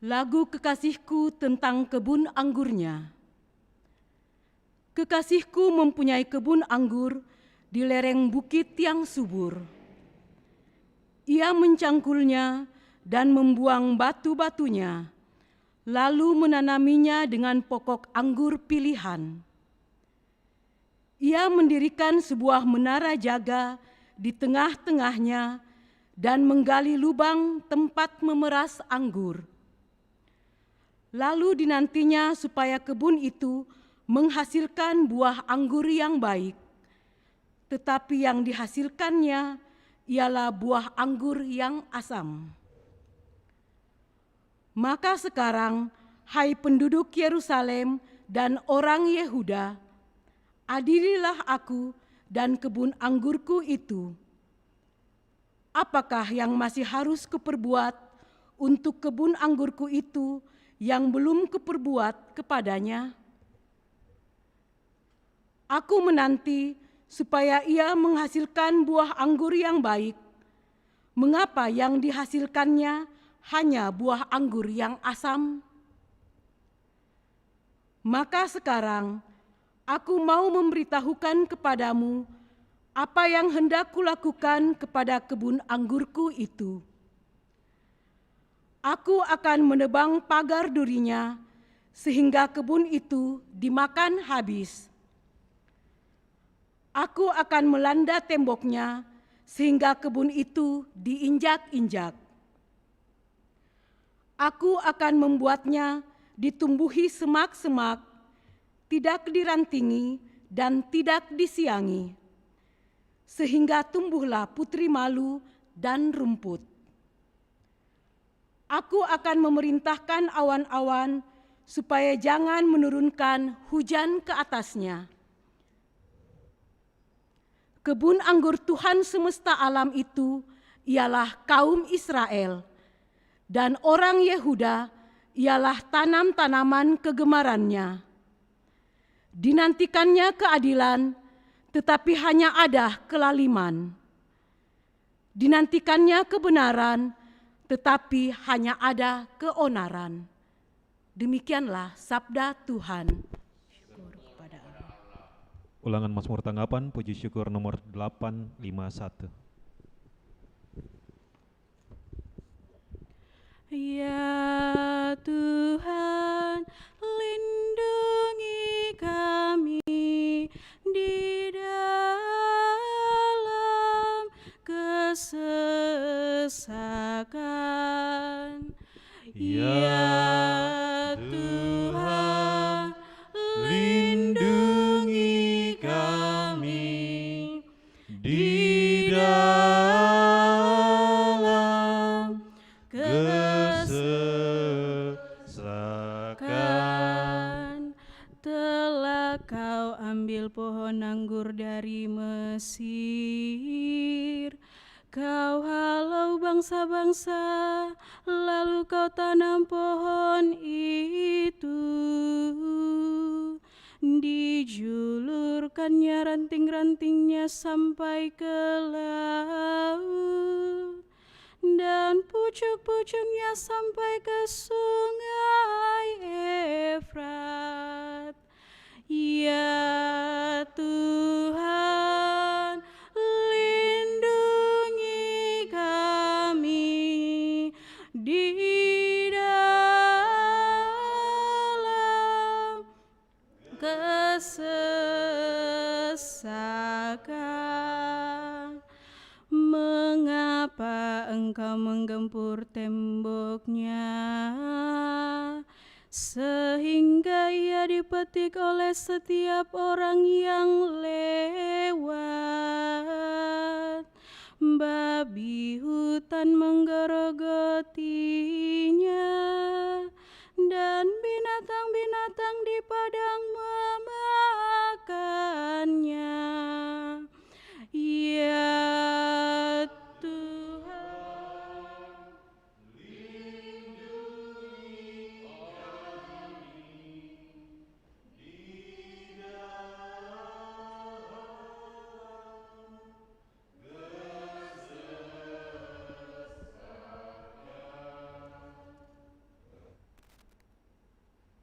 lagu kekasihku tentang kebun anggurnya. Kekasihku mempunyai kebun anggur di lereng bukit yang subur. Ia mencangkulnya dan membuang batu-batunya, lalu menanaminya dengan pokok anggur pilihan. Ia mendirikan sebuah menara jaga di tengah-tengahnya dan menggali lubang tempat memeras anggur. Lalu dinantinya supaya kebun itu menghasilkan buah anggur yang baik, tetapi yang dihasilkannya ialah buah anggur yang asam. Maka sekarang, hai penduduk Yerusalem dan orang Yehuda, adililah aku dan kebun anggurku itu. Apakah yang masih harus kuperbuat untuk kebun anggurku itu yang belum kuperbuat kepadanya? Aku menanti supaya ia menghasilkan buah anggur yang baik. Mengapa yang dihasilkannya hanya buah anggur yang asam? Maka sekarang aku mau memberitahukan kepadamu apa yang hendak kulakukan kepada kebun anggurku itu. Aku akan menebang pagar durinya sehingga kebun itu dimakan habis. Aku akan melanda temboknya sehingga kebun itu diinjak-injak. Aku akan membuatnya ditumbuhi semak-semak, tidak dirantingi dan tidak disiangi, sehingga tumbuhlah putri malu dan rumput. Aku akan memerintahkan awan-awan supaya jangan menurunkan hujan ke atasnya. Kebun anggur Tuhan semesta alam itu ialah kaum Israel, dan orang Yehuda ialah tanam-tanaman kegemarannya. Dinantikannya keadilan, tetapi hanya ada kelaliman. Dinantikannya kebenaran, tetapi hanya ada keonaran. Demikianlah sabda Tuhan. Syukur kepada Allah. Ulangan Mazmur tanggapan, puji syukur nomor 851. Ya Tuhan, lindungi kami di dalam kesesakan. Ya Tuhan, lindungi kami di dalam kesesakan. Telah kau ambil pohon anggur dari Mesir, kau halau bangsa-bangsa, lalu kau tanam pohon itu. Dijulurkannya ranting-rantingnya sampai ke laut, dan pucuk-pucuknya sampai ke sungai Efrat. Ya Tuhan, lindungi kami di dalam kesesakan. Mengapa engkau menggempur temboknya, sehingga ia dipetik oleh setiap orang yang lewat? Babi hutan menggerogotinya, dan binatang-binatang di padang memakannya. Ya Tuhan, lindungi kami di dalam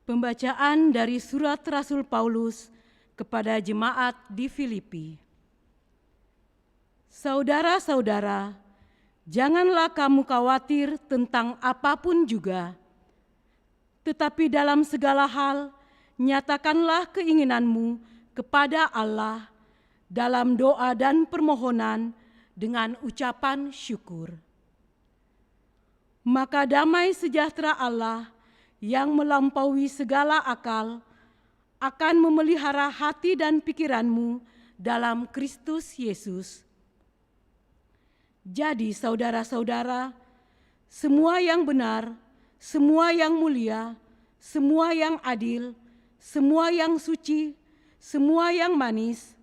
Pembacaan dari surat Rasul Paulus kepada jemaat di Filipi. Saudara-saudara, janganlah kamu khawatir tentang apapun juga, tetapi dalam segala hal nyatakanlah keinginanmu kepada Allah dalam doa dan permohonan dengan ucapan syukur. Maka damai sejahtera Allah yang melampaui segala akal akan memelihara hati dan pikiranmu dalam Kristus Yesus. Jadi saudara-saudara, semua yang benar, semua yang mulia, semua yang adil, semua yang suci, semua yang manis,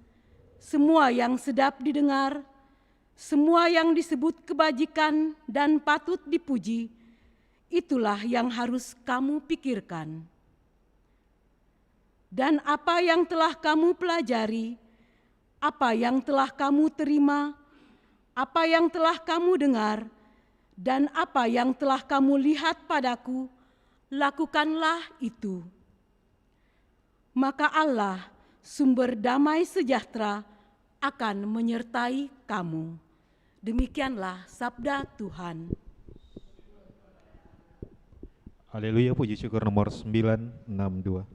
semua yang sedap didengar, semua yang disebut kebajikan dan patut dipuji, itulah yang harus kamu pikirkan. Dan apa yang telah kamu pelajari, apa yang telah kamu terima, apa yang telah kamu dengar, dan apa yang telah kamu lihat padaku, lakukanlah itu. Maka Allah, sumber damai sejahtera, akan menyertai kamu. Demikianlah sabda Tuhan. Haleluya, puji syukur nomor 962.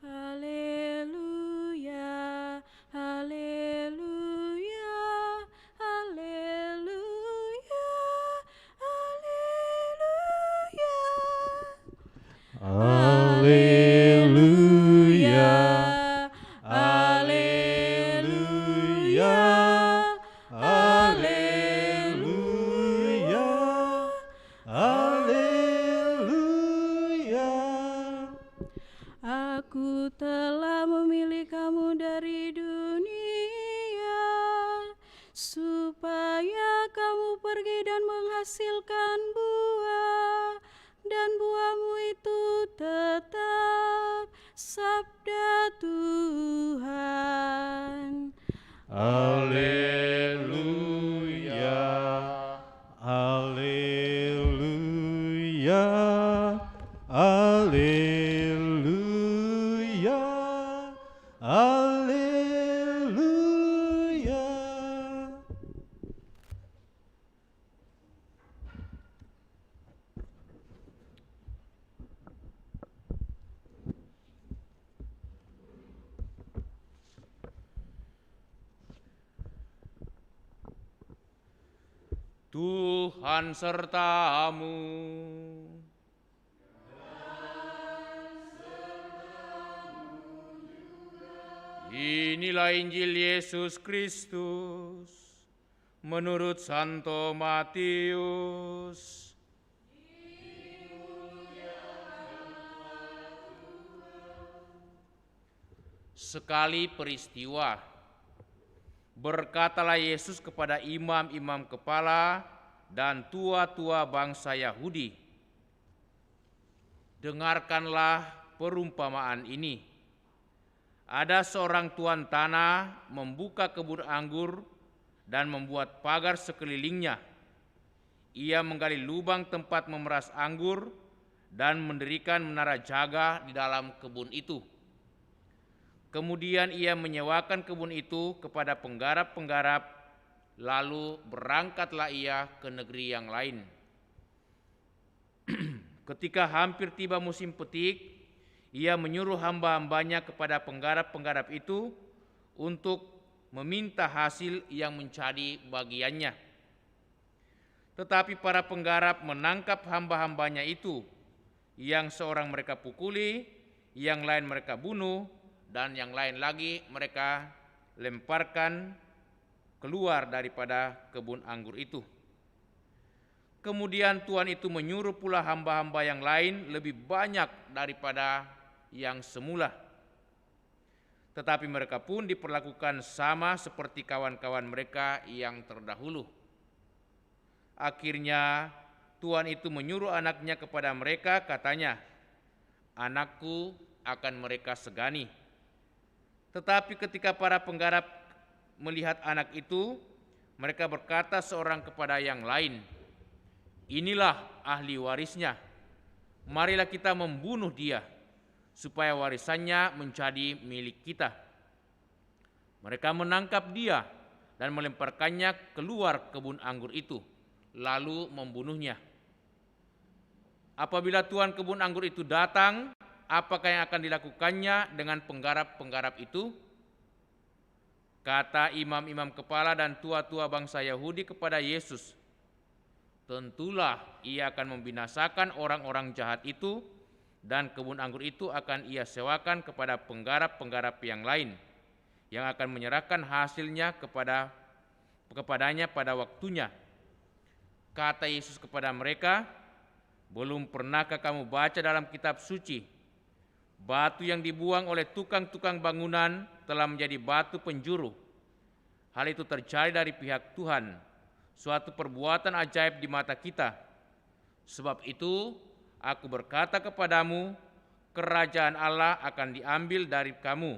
Haleluya, haleluya, haleluya, haleluya. Haleluya, haleluya, haleluya, haleluya. Aku telah memilih kamu dari dunia, supaya kamu pergi dan menghasilkan buah, dan buahmu itu tetap sabda Tuhan. Haleluya, haleluya, haleluya, haleluya. Tuhan sertamu. Inilah Injil Yesus Kristus menurut Santo Matius. Sekali peristiwa, berkatalah Yesus kepada imam-imam kepala dan tua-tua bangsa Yahudi, "Dengarkanlah perumpamaan ini. Ada seorang tuan tanah membuka kebun anggur dan membuat pagar sekelilingnya. Ia menggali lubang tempat memeras anggur dan mendirikan menara jaga di dalam kebun itu. Kemudian ia menyewakan kebun itu kepada penggarap-penggarap, lalu berangkatlah ia ke negeri yang lain. Ketika hampir tiba musim petik, ia menyuruh hamba-hambanya kepada penggarap-penggarap itu untuk meminta hasil yang menjadi bagiannya. Tetapi para penggarap menangkap hamba-hambanya itu, yang seorang mereka pukuli, yang lain mereka bunuh, dan yang lain lagi mereka lemparkan keluar daripada kebun anggur itu. Kemudian Tuhan itu menyuruh pula hamba-hamba yang lain lebih banyak daripada yang semula. Tetapi mereka pun diperlakukan sama seperti kawan-kawan mereka yang terdahulu. Akhirnya Tuhan itu menyuruh anaknya kepada mereka, katanya, 'Anakku akan mereka segani.' Tetapi ketika para penggarap melihat anak itu, mereka berkata seorang kepada yang lain, 'Inilah ahli warisnya. Marilah kita membunuh dia, supaya warisannya menjadi milik kita.' Mereka menangkap dia dan melemparkannya keluar kebun anggur itu, lalu membunuhnya. Apabila tuan kebun anggur itu datang, apakah yang akan dilakukannya dengan penggarap-penggarap itu?" Kata imam-imam kepala dan tua-tua bangsa Yahudi kepada Yesus, "Tentulah ia akan membinasakan orang-orang jahat itu, dan kebun anggur itu akan ia sewakan kepada penggarap-penggarap yang lain, yang akan menyerahkan hasilnya kepadanya pada waktunya." Kata Yesus kepada mereka, "Belum pernahkah kamu baca dalam kitab suci, batu yang dibuang oleh tukang-tukang bangunan telah menjadi batu penjuru. Hal itu terjadi dari pihak Tuhan, suatu perbuatan ajaib di mata kita. Sebab itu aku berkata kepadamu, kerajaan Allah akan diambil dari kamu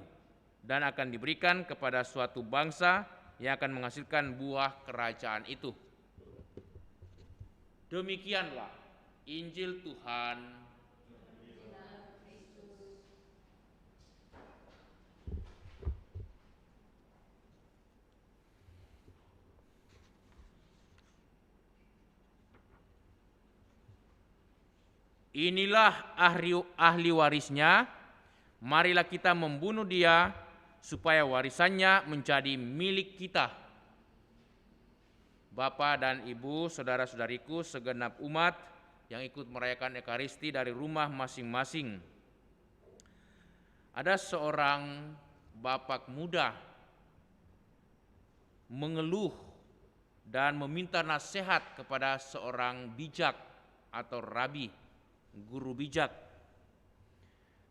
dan akan diberikan kepada suatu bangsa yang akan menghasilkan buah kerajaan itu. Demikianlah Injil Tuhan. Inilah ahli warisnya, marilah kita membunuh dia supaya warisannya menjadi milik kita. Bapak dan Ibu, saudara-saudariku, segenap umat yang ikut merayakan Ekaristi dari rumah masing-masing. Ada seorang bapak muda mengeluh dan meminta nasihat kepada seorang bijak atau rabi, guru bijak.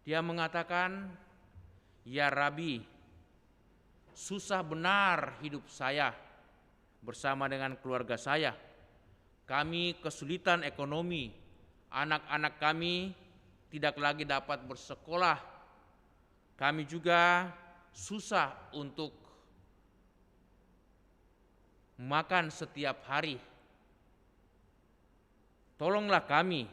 Dia mengatakan, "Ya Rabi, susah benar hidup saya bersama dengan keluarga saya. Kami kesulitan ekonomi, anak-anak kami tidak lagi dapat bersekolah. Kami juga susah untuk makan setiap hari. Tolonglah kami,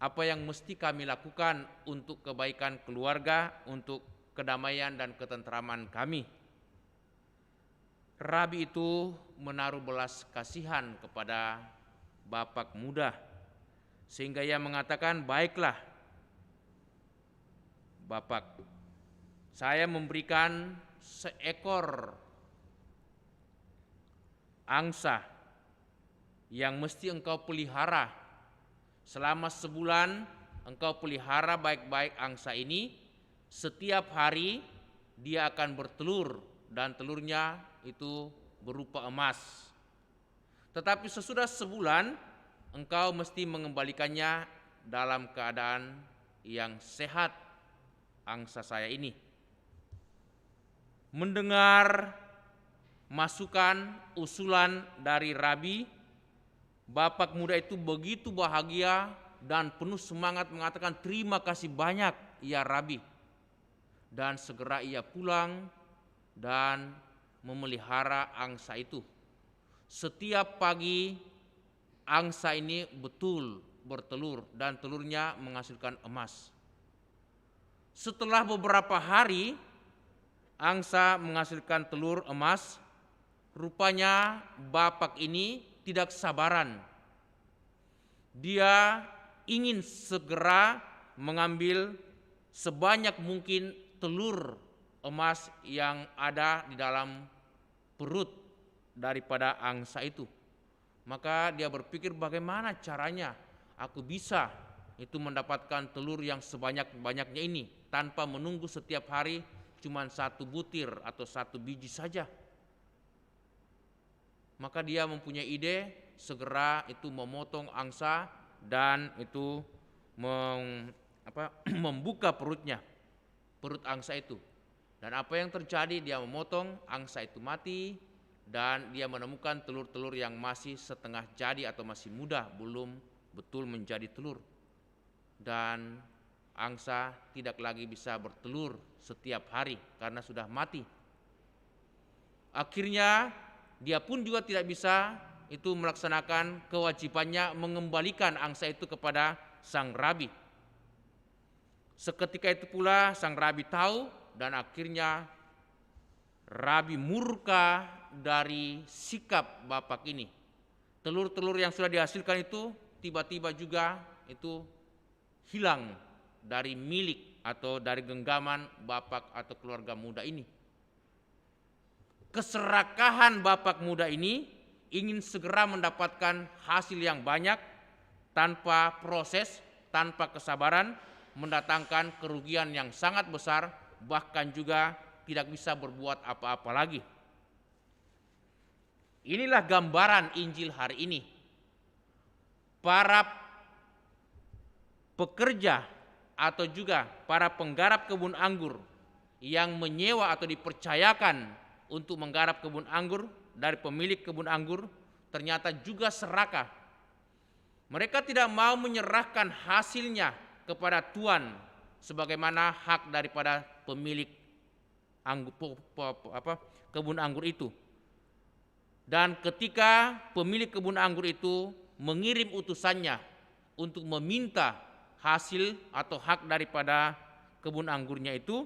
apa yang mesti kami lakukan untuk kebaikan keluarga, untuk kedamaian dan ketentraman kami." Rabi itu menaruh belas kasihan kepada bapak muda, sehingga ia mengatakan, "Baiklah, Bapak, saya memberikan seekor angsa yang mesti engkau pelihara. Selama sebulan engkau pelihara baik-baik angsa ini. Setiap hari dia akan bertelur dan telurnya itu berupa emas. Tetapi sesudah sebulan engkau mesti mengembalikannya dalam keadaan yang sehat angsa saya ini." Mendengar masukan usulan dari Rabi, bapak muda itu begitu bahagia dan penuh semangat mengatakan, "Terima kasih banyak ya Rabi." Dan segera ia pulang dan memelihara angsa itu. Setiap pagi angsa ini betul bertelur dan telurnya menghasilkan emas. Setelah beberapa hari angsa menghasilkan telur emas, rupanya bapak ini tidak sabaran. Dia ingin segera mengambil sebanyak mungkin telur emas yang ada di dalam perut daripada angsa itu. Maka dia berpikir, bagaimana caranya aku bisa itu mendapatkan telur yang sebanyak-banyaknya ini tanpa menunggu setiap hari cuma 1 butir atau 1 biji saja. Maka dia mempunyai ide segera itu memotong angsa dan itu membuka perut angsa itu. Dan apa yang terjadi, dia memotong, angsa itu mati dan dia menemukan telur-telur yang masih setengah jadi atau masih muda, belum betul menjadi telur. Dan angsa tidak lagi bisa bertelur setiap hari karena sudah mati. Akhirnya dia pun juga tidak bisa itu melaksanakan kewajibannya mengembalikan angsa itu kepada sang rabi. Seketika itu pula sang rabi tahu dan akhirnya rabi murka dari sikap bapak ini. Telur-telur yang sudah dihasilkan itu tiba-tiba juga itu hilang dari milik atau dari genggaman bapak atau keluarga muda ini. Keserakahan bapak muda ini ingin segera mendapatkan hasil yang banyak tanpa proses, tanpa kesabaran, mendatangkan kerugian yang sangat besar, bahkan juga tidak bisa berbuat apa-apa lagi. Inilah gambaran Injil hari ini. Para pekerja atau juga para penggarap kebun anggur yang menyewa atau dipercayakan untuk menggarap kebun anggur dari pemilik kebun anggur ternyata juga serakah. Mereka tidak mau menyerahkan hasilnya kepada Tuhan sebagaimana hak daripada pemilik kebun anggur itu. Dan ketika pemilik kebun anggur itu mengirim utusannya untuk meminta hasil atau hak daripada kebun anggurnya itu,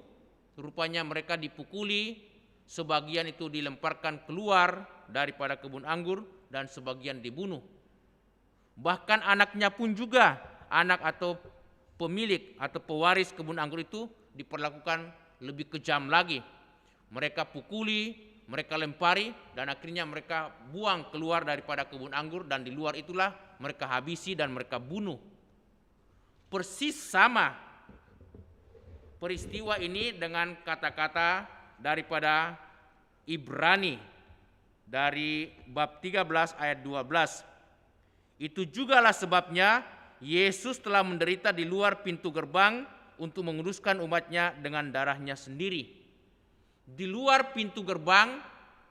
rupanya mereka dipukuli, sebagian itu dilemparkan keluar daripada kebun anggur dan sebagian dibunuh. Bahkan anaknya pun juga, anak atau pemilik atau pewaris kebun anggur itu diperlakukan lebih kejam lagi. Mereka pukuli, mereka lempari, dan akhirnya mereka buang keluar daripada kebun anggur, dan di luar itulah mereka habisi dan mereka bunuh. Persis sama peristiwa ini dengan kata-kata daripada Ibrani dari bab 13 ayat 12. Itu jugalah sebabnya Yesus telah menderita di luar pintu gerbang untuk menguduskan umatnya dengan darahnya sendiri. Di luar pintu gerbang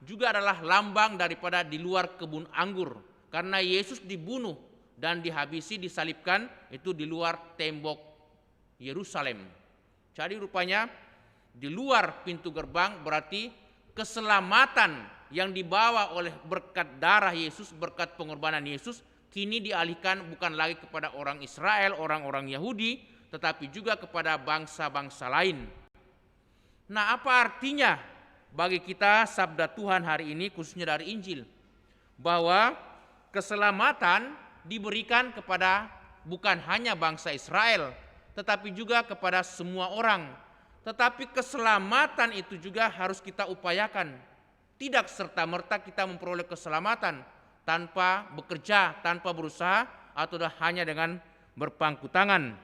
juga adalah lambang daripada di luar kebun anggur, karena Yesus dibunuh dan dihabisi, disalibkan itu di luar tembok Yerusalem. Jadi rupanya di luar pintu gerbang berarti keselamatan yang dibawa oleh berkat darah Yesus, berkat pengorbanan Yesus, kini dialihkan bukan lagi kepada orang Israel, orang-orang Yahudi, tetapi juga kepada bangsa-bangsa lain. Nah, apa artinya bagi kita sabda Tuhan hari ini, khususnya dari Injil? Bahwa keselamatan diberikan kepada bukan hanya bangsa Israel, tetapi juga kepada semua orang. Tetapi keselamatan itu juga harus kita upayakan. Tidak serta-merta kita memperoleh keselamatan tanpa bekerja, tanpa berusaha, atau hanya dengan berpangku tangan.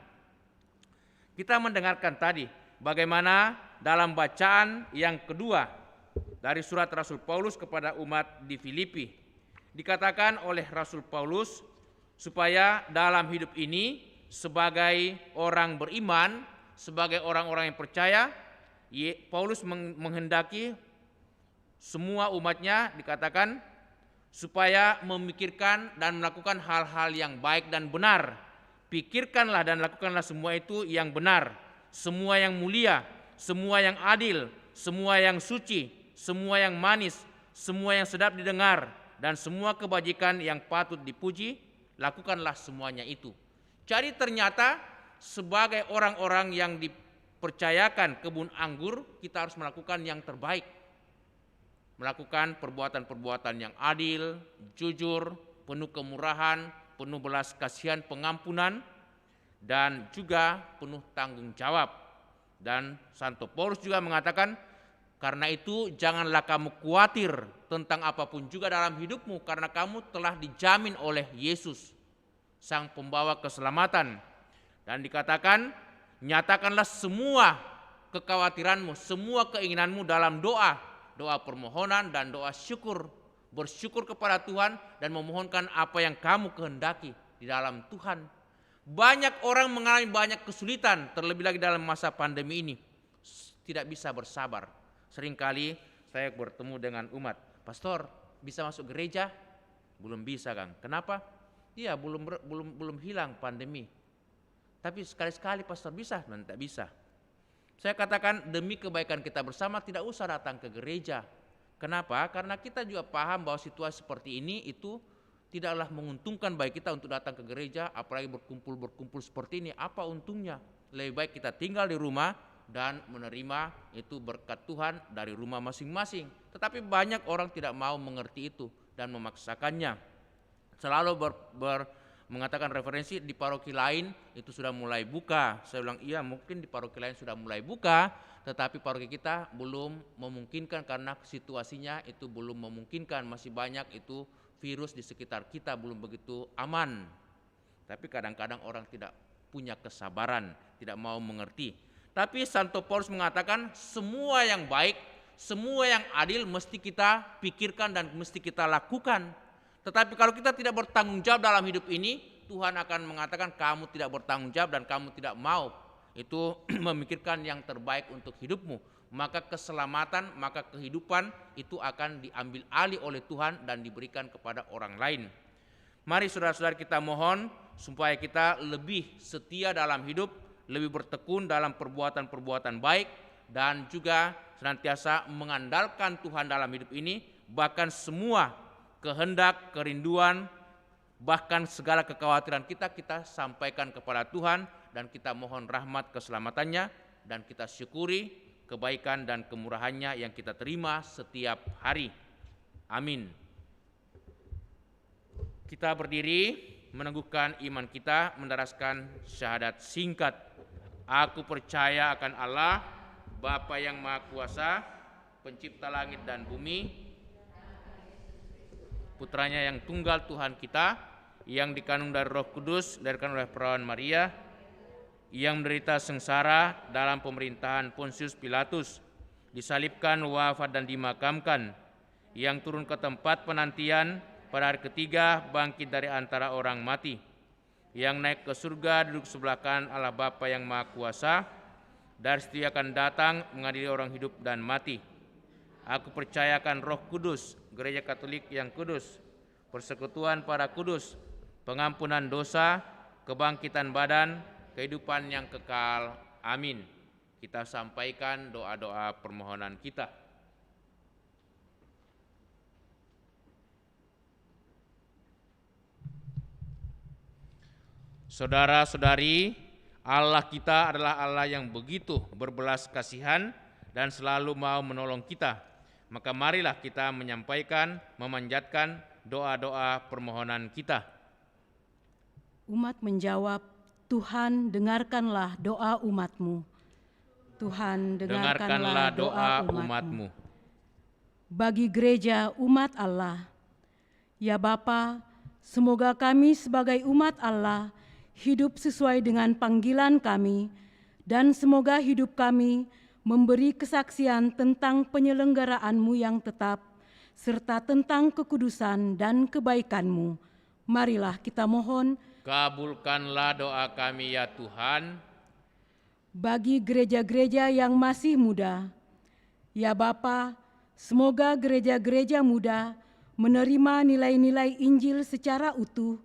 Kita mendengarkan tadi bagaimana dalam bacaan yang kedua dari surat Rasul Paulus kepada umat di Filipi, dikatakan oleh Rasul Paulus supaya dalam hidup ini sebagai orang beriman, sebagai orang-orang yang percaya, Paulus menghendaki semua umatnya, dikatakan supaya memikirkan dan melakukan hal-hal yang baik dan benar. Pikirkanlah dan lakukanlah semua itu yang benar, semua yang mulia, semua yang adil, semua yang suci, semua yang manis, semua yang sedap didengar, dan semua kebajikan yang patut dipuji, lakukanlah semuanya itu. Jadi ternyata sebagai orang-orang yang dipercayakan kebun anggur, kita harus melakukan yang terbaik. Melakukan perbuatan-perbuatan yang adil, jujur, penuh kemurahan, penuh belas kasihan, pengampunan, dan juga penuh tanggung jawab. Dan Santo Paulus juga mengatakan, karena itu janganlah kamu khawatir tentang apapun juga dalam hidupmu, karena kamu telah dijamin oleh Yesus, Sang Pembawa keselamatan. Dan dikatakan, nyatakanlah semua kekhawatiranmu, semua keinginanmu dalam doa permohonan dan doa syukur, bersyukur kepada Tuhan dan memohonkan apa yang kamu kehendaki di dalam Tuhan. Banyak orang mengalami banyak kesulitan, terlebih lagi dalam masa pandemi ini, tidak bisa bersabar. Seringkali saya bertemu dengan umat, "Pastor, bisa masuk gereja?" "Belum bisa, Kang." "Kenapa?" "Iya, belum hilang pandemi." "Tapi sekali-sekali, Pastor, bisa?" "Tidak bisa." Saya katakan, demi kebaikan kita bersama tidak usah datang ke gereja. Kenapa? Karena kita juga paham bahwa situasi seperti ini itu tidaklah menguntungkan bagi kita untuk datang ke gereja, apalagi berkumpul seperti ini. Apa untungnya? Lebih baik kita tinggal di rumah dan menerima itu berkat Tuhan dari rumah masing-masing. Tetapi banyak orang tidak mau mengerti itu dan memaksakannya. Selalu mengatakan referensi di paroki lain itu sudah mulai buka. Saya bilang iya, mungkin di paroki lain sudah mulai buka, tetapi paroki kita belum memungkinkan karena situasinya itu belum memungkinkan. Masih banyak itu virus di sekitar kita, belum begitu aman. Tapi kadang-kadang orang tidak punya kesabaran, tidak mau mengerti. Tapi Santo Paulus mengatakan semua yang baik, semua yang adil mesti kita pikirkan dan mesti kita lakukan. Tetapi kalau kita tidak bertanggung jawab dalam hidup ini, Tuhan akan mengatakan kamu tidak bertanggung jawab dan kamu tidak mau itu memikirkan yang terbaik untuk hidupmu. Maka keselamatan, maka kehidupan itu akan diambil alih oleh Tuhan dan diberikan kepada orang lain. Mari saudara-saudara kita mohon supaya kita lebih setia dalam hidup lebih bertekun dalam perbuatan-perbuatan baik, dan juga senantiasa mengandalkan Tuhan dalam hidup ini, bahkan semua kehendak, kerinduan, bahkan segala kekhawatiran kita sampaikan kepada Tuhan, dan kita mohon rahmat keselamatannya, dan kita syukuri kebaikan dan kemurahannya yang kita terima setiap hari. Amin. Kita berdiri meneguhkan iman kita, mendaraskan syahadat singkat. Aku percaya akan Allah, Bapa yang Maha Kuasa, pencipta langit dan bumi, putranya yang tunggal Tuhan kita, yang dikandung dari Roh Kudus, dilahirkan oleh perawan Maria, yang menderita sengsara dalam pemerintahan Pontius Pilatus, disalibkan, wafat dan dimakamkan, yang turun ke tempat penantian, pada hari ketiga bangkit dari antara orang mati, yang naik ke surga, duduk sebelah kanan Allah Bapa yang Maha Kuasa, dari situ akan datang mengadili orang hidup dan mati. Aku percayakan Roh Kudus, Gereja Katolik yang kudus, persekutuan para kudus, pengampunan dosa, kebangkitan badan, kehidupan yang kekal. Amin. Kita sampaikan doa-doa permohonan kita. Saudara-saudari, Allah kita adalah Allah yang begitu berbelas kasihan dan selalu mau menolong kita. Maka marilah kita menyampaikan, memanjatkan doa-doa permohonan kita. Umat menjawab, Tuhan dengarkanlah doa umat-Mu. Tuhan dengarkanlah doa umat-Mu. Bagi gereja umat Allah, ya Bapa, semoga kami sebagai umat Allah hidup sesuai dengan panggilan kami, dan semoga hidup kami memberi kesaksian tentang penyelenggaraan-Mu yang tetap, serta tentang kekudusan dan kebaikan-Mu. Marilah kita mohon, kabulkanlah doa kami ya Tuhan. Bagi gereja-gereja yang masih muda, ya Bapa, semoga gereja-gereja muda menerima nilai-nilai Injil secara utuh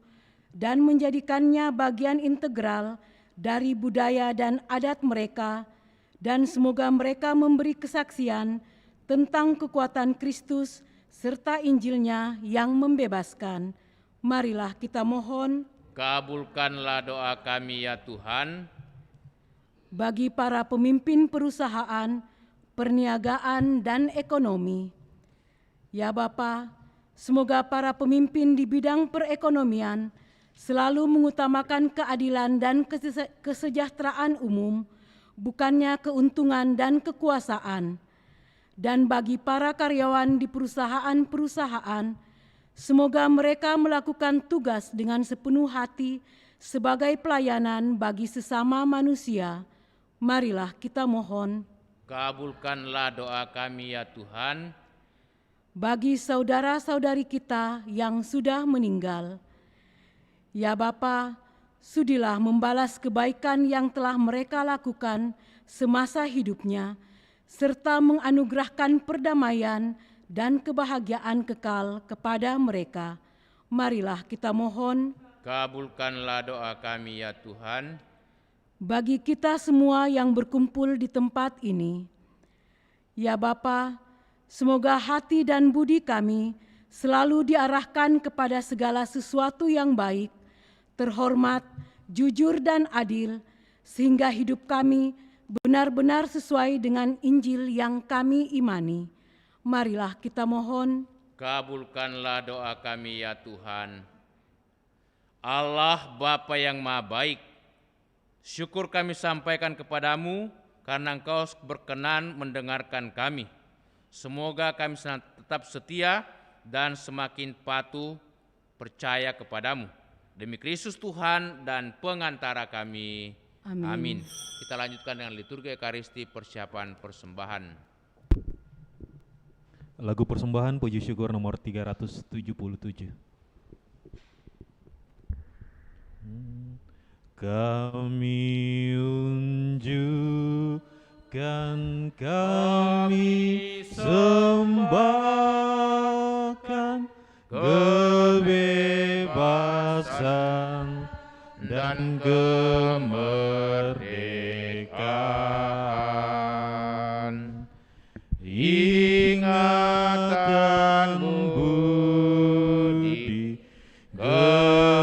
dan menjadikannya bagian integral dari budaya dan adat mereka, dan semoga mereka memberi kesaksian tentang kekuatan Kristus serta Injilnya yang membebaskan. Marilah kita mohon, kabulkanlah doa kami ya Tuhan. Bagi para pemimpin perusahaan, perniagaan, dan ekonomi, ya Bapa, semoga para pemimpin di bidang perekonomian selalu mengutamakan keadilan dan kesejahteraan umum, bukannya keuntungan dan kekuasaan. Dan bagi para karyawan di perusahaan-perusahaan, semoga mereka melakukan tugas dengan sepenuh hati sebagai pelayanan bagi sesama manusia. Marilah kita mohon, kabulkanlah doa kami ya Tuhan. Bagi saudara-saudari kita yang sudah meninggal, ya Bapa, sudilah membalas kebaikan yang telah mereka lakukan semasa hidupnya, serta menganugerahkan perdamaian dan kebahagiaan kekal kepada mereka. Marilah kita mohon, kabulkanlah doa kami ya Tuhan. Bagi kita semua yang berkumpul di tempat ini, ya Bapa, semoga hati dan budi kami selalu diarahkan kepada segala sesuatu yang baik, terhormat, jujur, dan adil, sehingga hidup kami benar-benar sesuai dengan Injil yang kami imani. Marilah kita mohon, kabulkanlah doa kami ya Tuhan. Allah Bapa yang Maha Baik, syukur kami sampaikan kepadamu karena Engkau berkenan mendengarkan kami. Semoga kami tetap setia dan semakin patuh percaya kepadamu. Demi Kristus Tuhan dan pengantara kami. Amin. Amin. Kita lanjutkan dengan liturgi Ekaristi persiapan persembahan. Lagu persembahan puji syukur nomor 377. Kami unjukkan, kami sembahkan kebebasan dan kemerdekaan ingatan budi, kehendak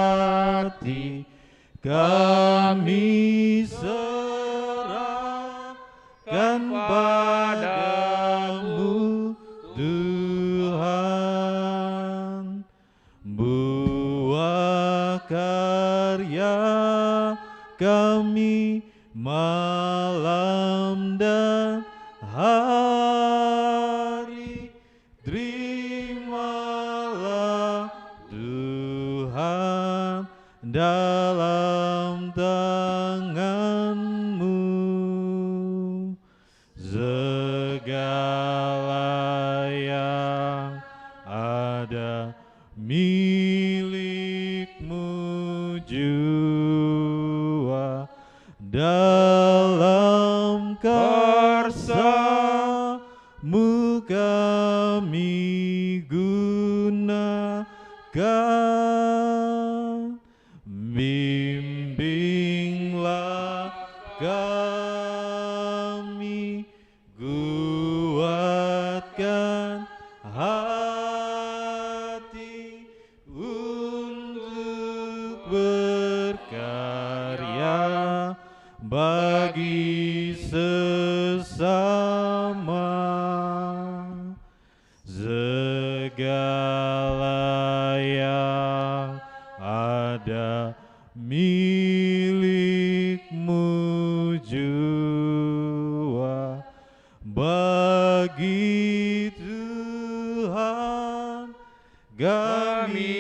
hati, kami serahkan padamu Tuhan. Buah karya kami malam dan hari, terimalah Tuhan dalam tangan-Mu. Segala yang ada milik-Mu jua, dalam karsa-Mu kami gunakan. Bimbinglah kami, kuatkan hati untuk berkarya bagi sesama. Segala yang ada milik-Mu jua, bagi Tuhan kami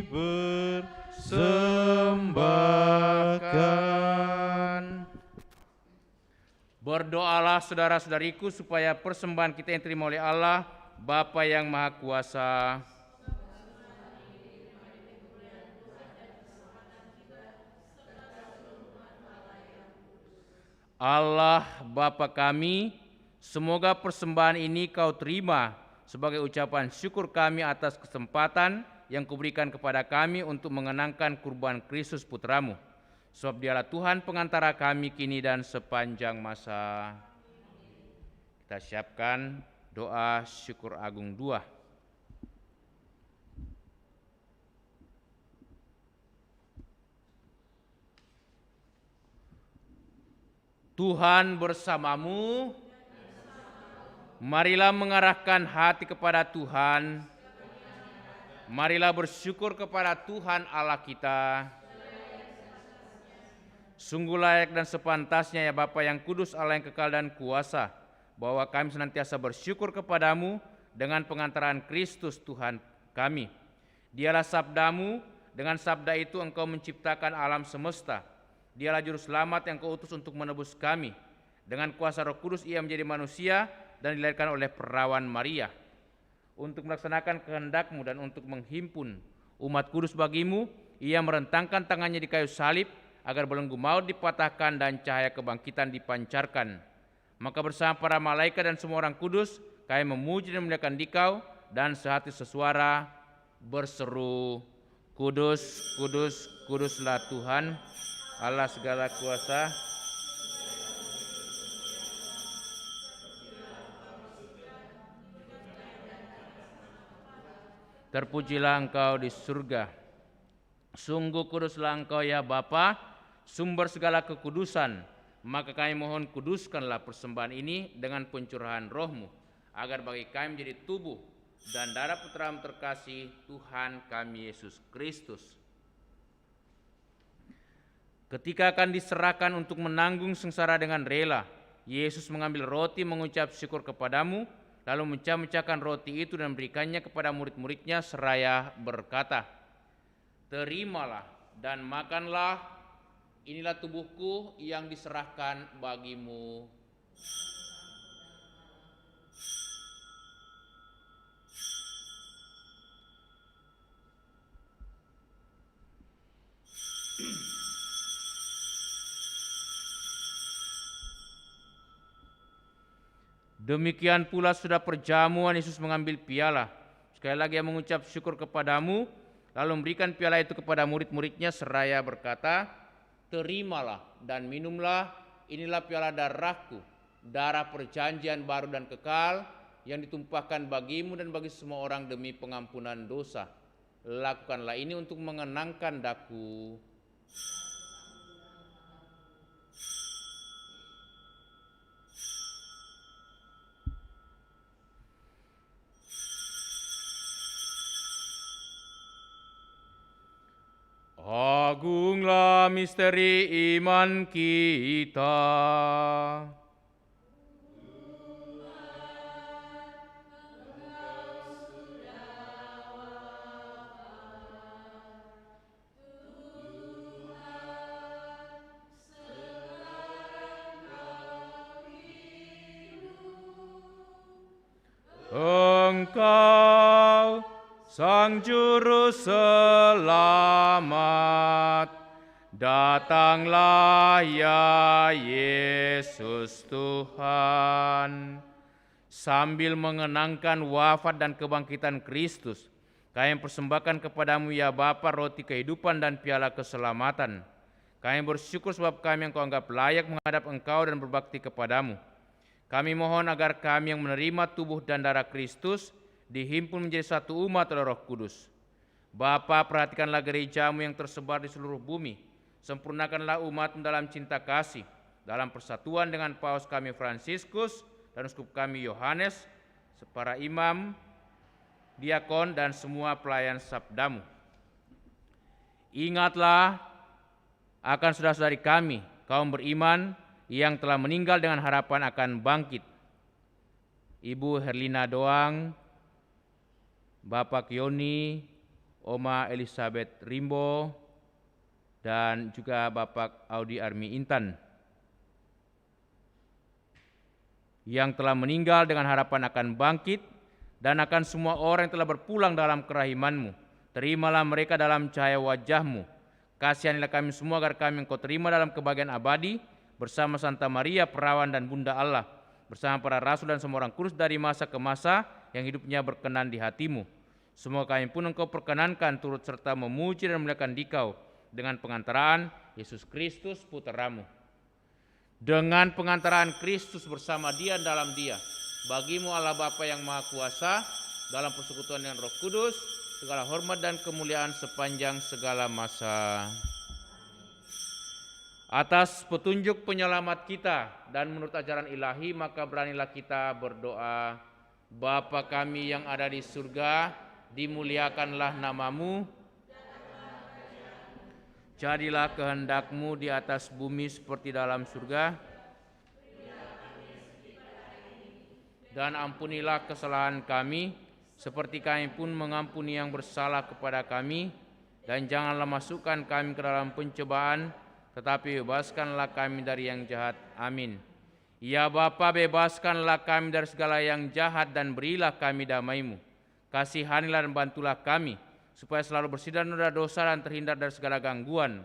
persembahkan. Berdoalah saudara-saudariku supaya persembahan kita yang terima oleh Allah, Bapa yang Maha Kuasa, Allah Bapa kami, semoga persembahan ini Kau terima sebagai ucapan syukur kami atas kesempatan yang Kau berikan kepada kami untuk mengenangkan kurban Kristus Putra-Mu. Sebab Dialah Tuhan pengantara kami kini dan sepanjang masa. Kita siapkan doa syukur agung 2. Tuhan bersamamu, marilah mengarahkan hati kepada Tuhan, marilah bersyukur kepada Tuhan Allah kita. Sungguh layak dan sepantasnya ya Bapa yang kudus, Allah yang kekal dan kuasa, bahwa kami senantiasa bersyukur kepadamu dengan pengantaran Kristus Tuhan kami. Dialah sabdamu, dengan sabda itu Engkau menciptakan alam semesta. Dialah juru selamat yang Kau utus untuk menebus kami. Dengan kuasa Roh Kudus Ia menjadi manusia dan dilahirkan oleh perawan Maria. Untuk melaksanakan kehendak-Mu dan untuk menghimpun umat kudus bagi-Mu, Ia merentangkan tangannya di kayu salib agar belenggu maut dipatahkan dan cahaya kebangkitan dipancarkan. Maka bersama para malaikat dan semua orang kudus, kami memuji dan memuliakan Dikau dan sehati sesuara berseru, Kudus, kudus, kuduslah Tuhan, Allah segala kuasa, terpujilah Engkau di surga. Sungguh kuduslah Engkau ya Bapa, sumber segala kekudusan. Maka kami mohon kuduskanlah persembahan ini dengan pencurahan Roh-Mu, agar bagi kami menjadi tubuh dan darah Putra-Mu terkasih, Tuhan kami Yesus Kristus. Ketika akan diserahkan untuk menanggung sengsara dengan rela, Yesus mengambil roti, mengucap syukur kepadamu, lalu memecah-mecahkan roti itu dan memberikannya kepada murid-muridnya seraya berkata, terimalah dan makanlah, inilah tubuhku yang diserahkan bagimu. Demikian pula sudah perjamuan Yesus mengambil piala. Sekali lagi Ia mengucap syukur kepadamu, lalu memberikan piala itu kepada murid-muridnya seraya berkata, terimalah dan minumlah, inilah piala darahku, darah perjanjian baru dan kekal, yang ditumpahkan bagimu dan bagi semua orang demi pengampunan dosa. Lakukanlah ini untuk mengenangkan daku. Agunglah misteri iman kita. Engkau Sang Juru Selamat, datanglah ya Yesus Tuhan. Sambil mengenangkan wafat dan kebangkitan Kristus, kami persembahkan kepadamu ya Bapa roti kehidupan dan piala keselamatan. Kami bersyukur sebab kami yang kau anggap layak menghadap Engkau dan berbakti kepadamu. Kami mohon agar kami yang menerima tubuh dan darah Kristus dihimpun menjadi satu umat oleh Roh Kudus. Bapa, perhatikanlah gerejamu yang tersebar di seluruh bumi. Sempurnakanlah umatmu dalam cinta kasih, dalam persatuan dengan Paus kami Fransiskus dan uskup kami Yohanes, para imam, diakon, dan semua pelayan sabdamu. Ingatlah akan saudara-saudari kami, kaum beriman, yang telah meninggal dengan harapan akan bangkit. Ibu Herlina Doang, Bapak Yoni, Oma Elizabeth Rimbo, dan juga Bapak Audi Armi Intan, yang telah meninggal dengan harapan akan bangkit, dan akan semua orang yang telah berpulang dalam kerahiman-Mu. Terimalah mereka dalam cahaya wajah-Mu. Kasihanilah kami semua agar kami Engkau terima dalam kebahagiaan abadi, bersama Santa Maria Perawan dan Bunda Allah, bersama para rasul dan semua orang kudus dari masa ke masa yang hidupnya berkenan di hati-Mu. Semoga kami pun Engkau perkenankan turut serta memuji dan memuliakan Dikau dengan pengantaraan Yesus Kristus Putra-Mu. Dengan pengantaraan Kristus bersama Dia dalam Dia, bagimu Allah Bapa yang Maha Kuasa, dalam persekutuan dengan Roh Kudus, segala hormat dan kemuliaan sepanjang segala masa. Atas petunjuk penyelamat kita dan menurut ajaran ilahi, maka beranilah kita berdoa. Bapa kami yang ada di surga, dimuliakanlah namamu. Jadilah kehendak-Mu di atas bumi seperti dalam surga. Dan ampunilah kesalahan kami, seperti kami pun mengampuni yang bersalah kepada kami. Dan janganlah masukkan kami ke dalam pencobaan, tetapi bebaskanlah kami dari yang jahat. Amin. Ya Bapa, bebaskanlah kami dari segala yang jahat dan berilah kami damai-Mu. Kasihanilah dan bantulah kami, supaya selalu bersih dari noda dosa dan terhindar dari segala gangguan,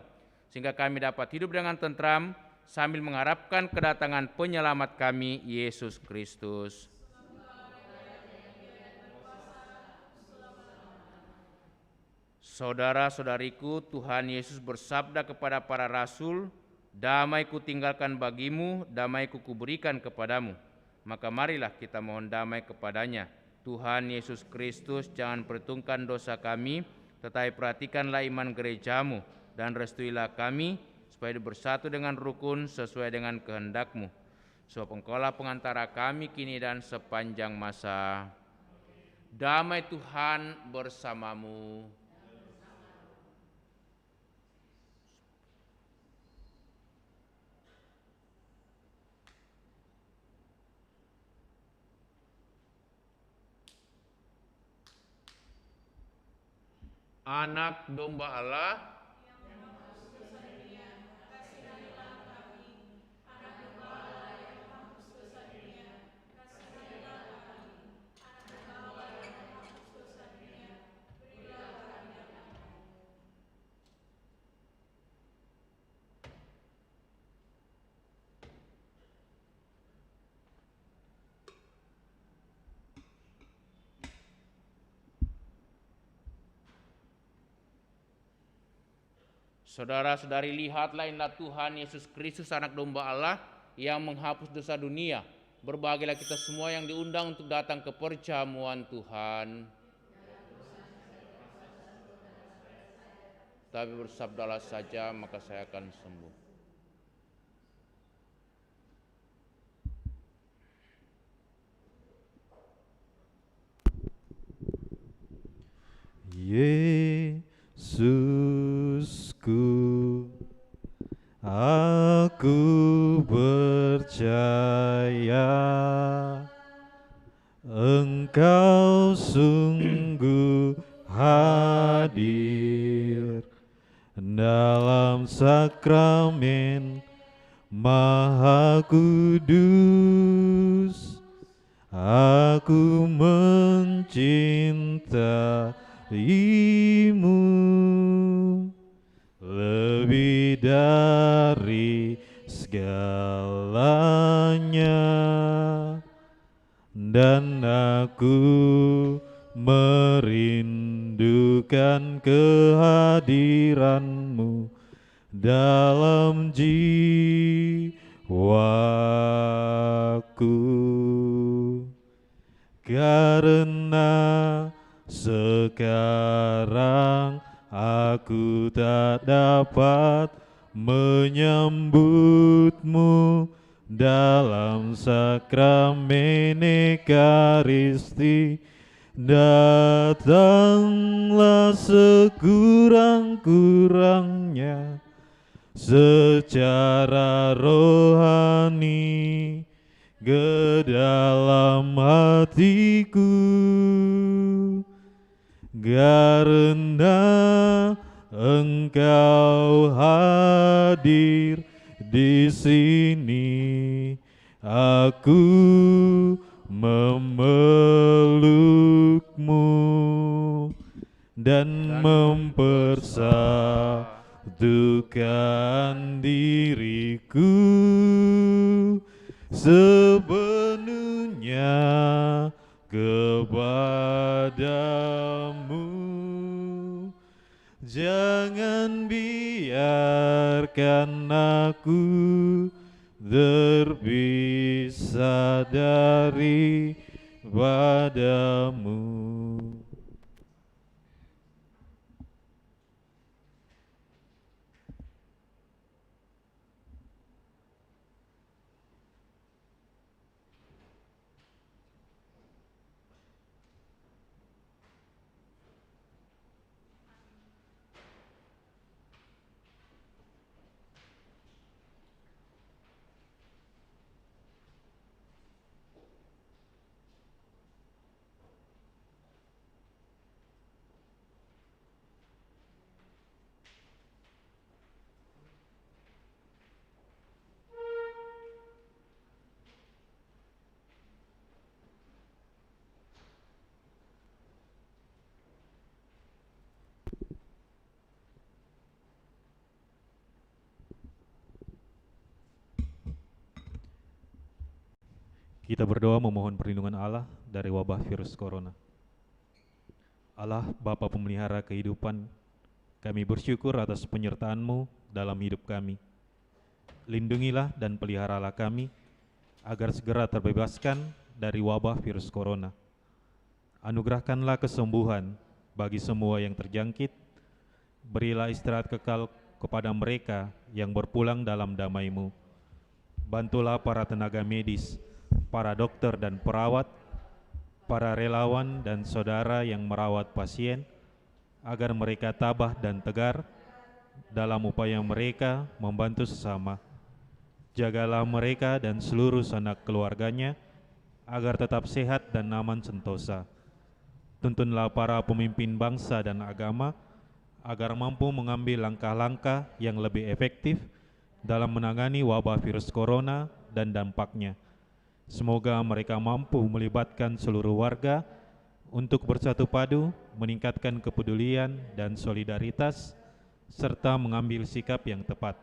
sehingga kami dapat hidup dengan tentram sambil mengharapkan kedatangan penyelamat kami, Yesus Kristus. Saudara-saudariku, Tuhan Yesus bersabda kepada para rasul, "Damai kutinggalkan bagimu, damai kuberikan kepadamu." Maka marilah kita mohon damai kepadanya. Tuhan Yesus Kristus, jangan perhitungkan dosa kami, tetapi perhatikanlah iman gerejamu, dan restuilah kami, supaya bersatu dengan rukun sesuai dengan kehendak-Mu. Sebab Engkaulah pengantara kami kini dan sepanjang masa. Damai Tuhan bersamamu. Anak domba Allah, Saudara-saudari, lihatlah inilah Tuhan Yesus Kristus, anak domba Allah yang menghapus dosa dunia. Berbahagialah kita semua yang diundang untuk datang ke perjamuan Tuhan. Tapi bersabdalah saja, maka saya akan sembuh. Yesusku, aku percaya Engkau sungguh hadir dalam sakramen Maha Kudus. Aku mencintaimu lebih dari segalanya, dan aku merindukan kehadiranmu dalam jiwaku. Karena sekarang aku tak dapat menyambutmu dalam sakramen Ekaristi, datanglah sekurang-kurangnya secara rohani ke dalam hatiku, karena Engkau hadir di sini. Aku memelukmu dan mempersatukan diriku sepenuhnya kepadamu. Jangan biarkan aku terpisah dari padamu. Kita berdoa memohon perlindungan Allah dari wabah virus corona. Allah, Bapa pemelihara kehidupan, kami bersyukur atas penyertaan-Mu dalam hidup kami. Lindungilah dan peliharalah kami, agar segera terbebaskan dari wabah virus corona. Anugerahkanlah kesembuhan bagi semua yang terjangkit, berilah istirahat kekal kepada mereka yang berpulang dalam damai-Mu. Bantulah para tenaga medis, para dokter dan perawat, para relawan dan saudara yang merawat pasien, agar mereka tabah dan tegar dalam upaya mereka membantu sesama. Jagalah mereka dan seluruh sanak keluarganya, agar tetap sehat dan aman sentosa. Tuntunlah para pemimpin bangsa dan agama, agar mampu mengambil langkah-langkah yang lebih efektif dalam menangani wabah virus corona dan dampaknya. Semoga mereka mampu melibatkan seluruh warga untuk bersatu padu, meningkatkan kepedulian dan solidaritas, serta mengambil sikap yang tepat.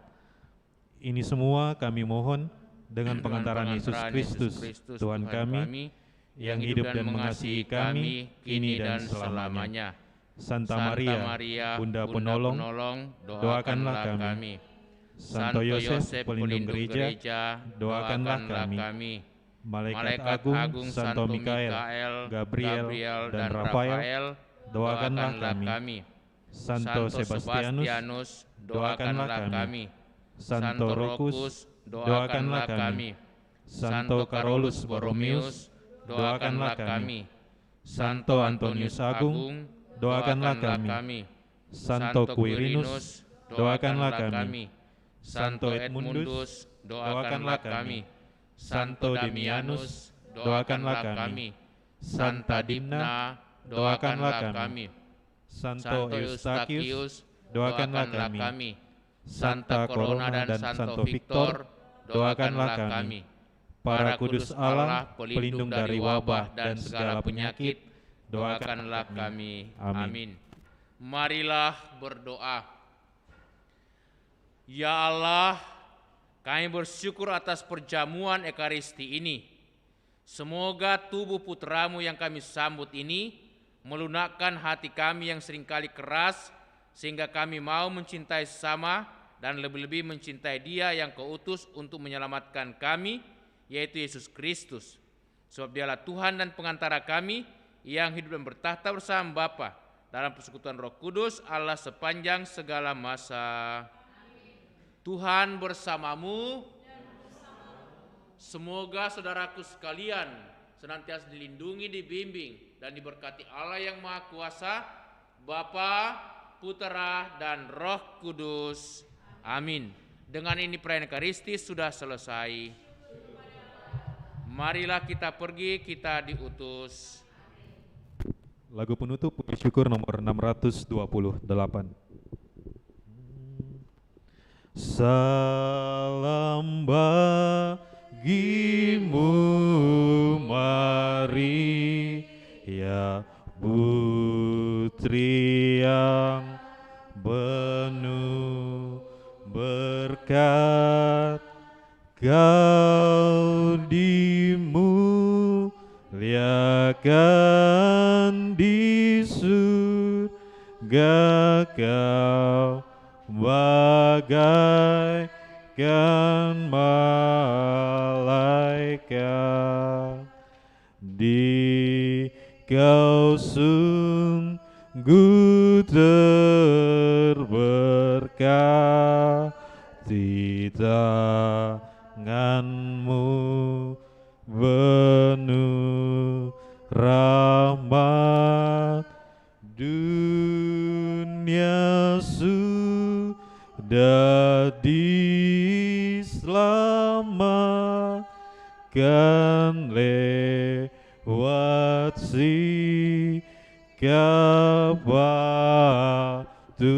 Ini semua kami mohon dengan pengantaran Yesus Kristus, Tuhan kami, yang hidup dan mengasihi kami, kini dan selamanya. Santa Maria, Bunda Penolong, doakanlah kami. Santo Yosef, pelindung gereja, doakanlah kami. Malaikat Agung Santo Mikael, Gabriel, dan Rafael, doakanlah kami. Santo Sebastianus, doakanlah kami. Santo Rokus, doakanlah kami. Santo Carolus Borromeus, doakanlah kami. Santo Antonius Agung, doakanlah kami. Santo Quirinus, doakanlah kami. Santo Edmundus, doakanlah kami. Santo Damianus, doakanlah kami. Santa Dimna, doakanlah kami. Santo Eustachius, doakanlah kami. Santa Corona dan Santo Victor, doakanlah kami. Para kudus Allah, pelindung dari wabah dan segala penyakit, doakanlah kami. Amin. Marilah berdoa. Ya Allah, kami bersyukur atas perjamuan Ekaristi ini. Semoga tubuh putramu yang kami sambut ini melunakkan hati kami yang seringkali keras, sehingga kami mau mencintai sesama dan lebih-lebih mencintai Dia yang Kau utus untuk menyelamatkan kami, yaitu Yesus Kristus. Sebab Dialah Tuhan dan pengantara kami yang hidup dan bertahta bersama Bapa dalam persekutuan Roh Kudus, Allah sepanjang segala masa. Tuhan bersamamu. Semoga saudaraku sekalian senantiasa dilindungi, dibimbing, dan diberkati Allah yang Maha Kuasa, Bapa, Putera, dan Roh Kudus. Amin. Dengan ini perayaan Ekaristi sudah selesai. Marilah kita pergi, kita diutus. Lagu penutup puji syukur nomor 628. Salam bagimu Maria, putri yang penuh berkat, kau dimuliakan di surga, kau bagaikan malaikat, di kau sungguh terberkati, tanganmu penuh rahmat, dunia sudah diselamatkan lewat sikap batu.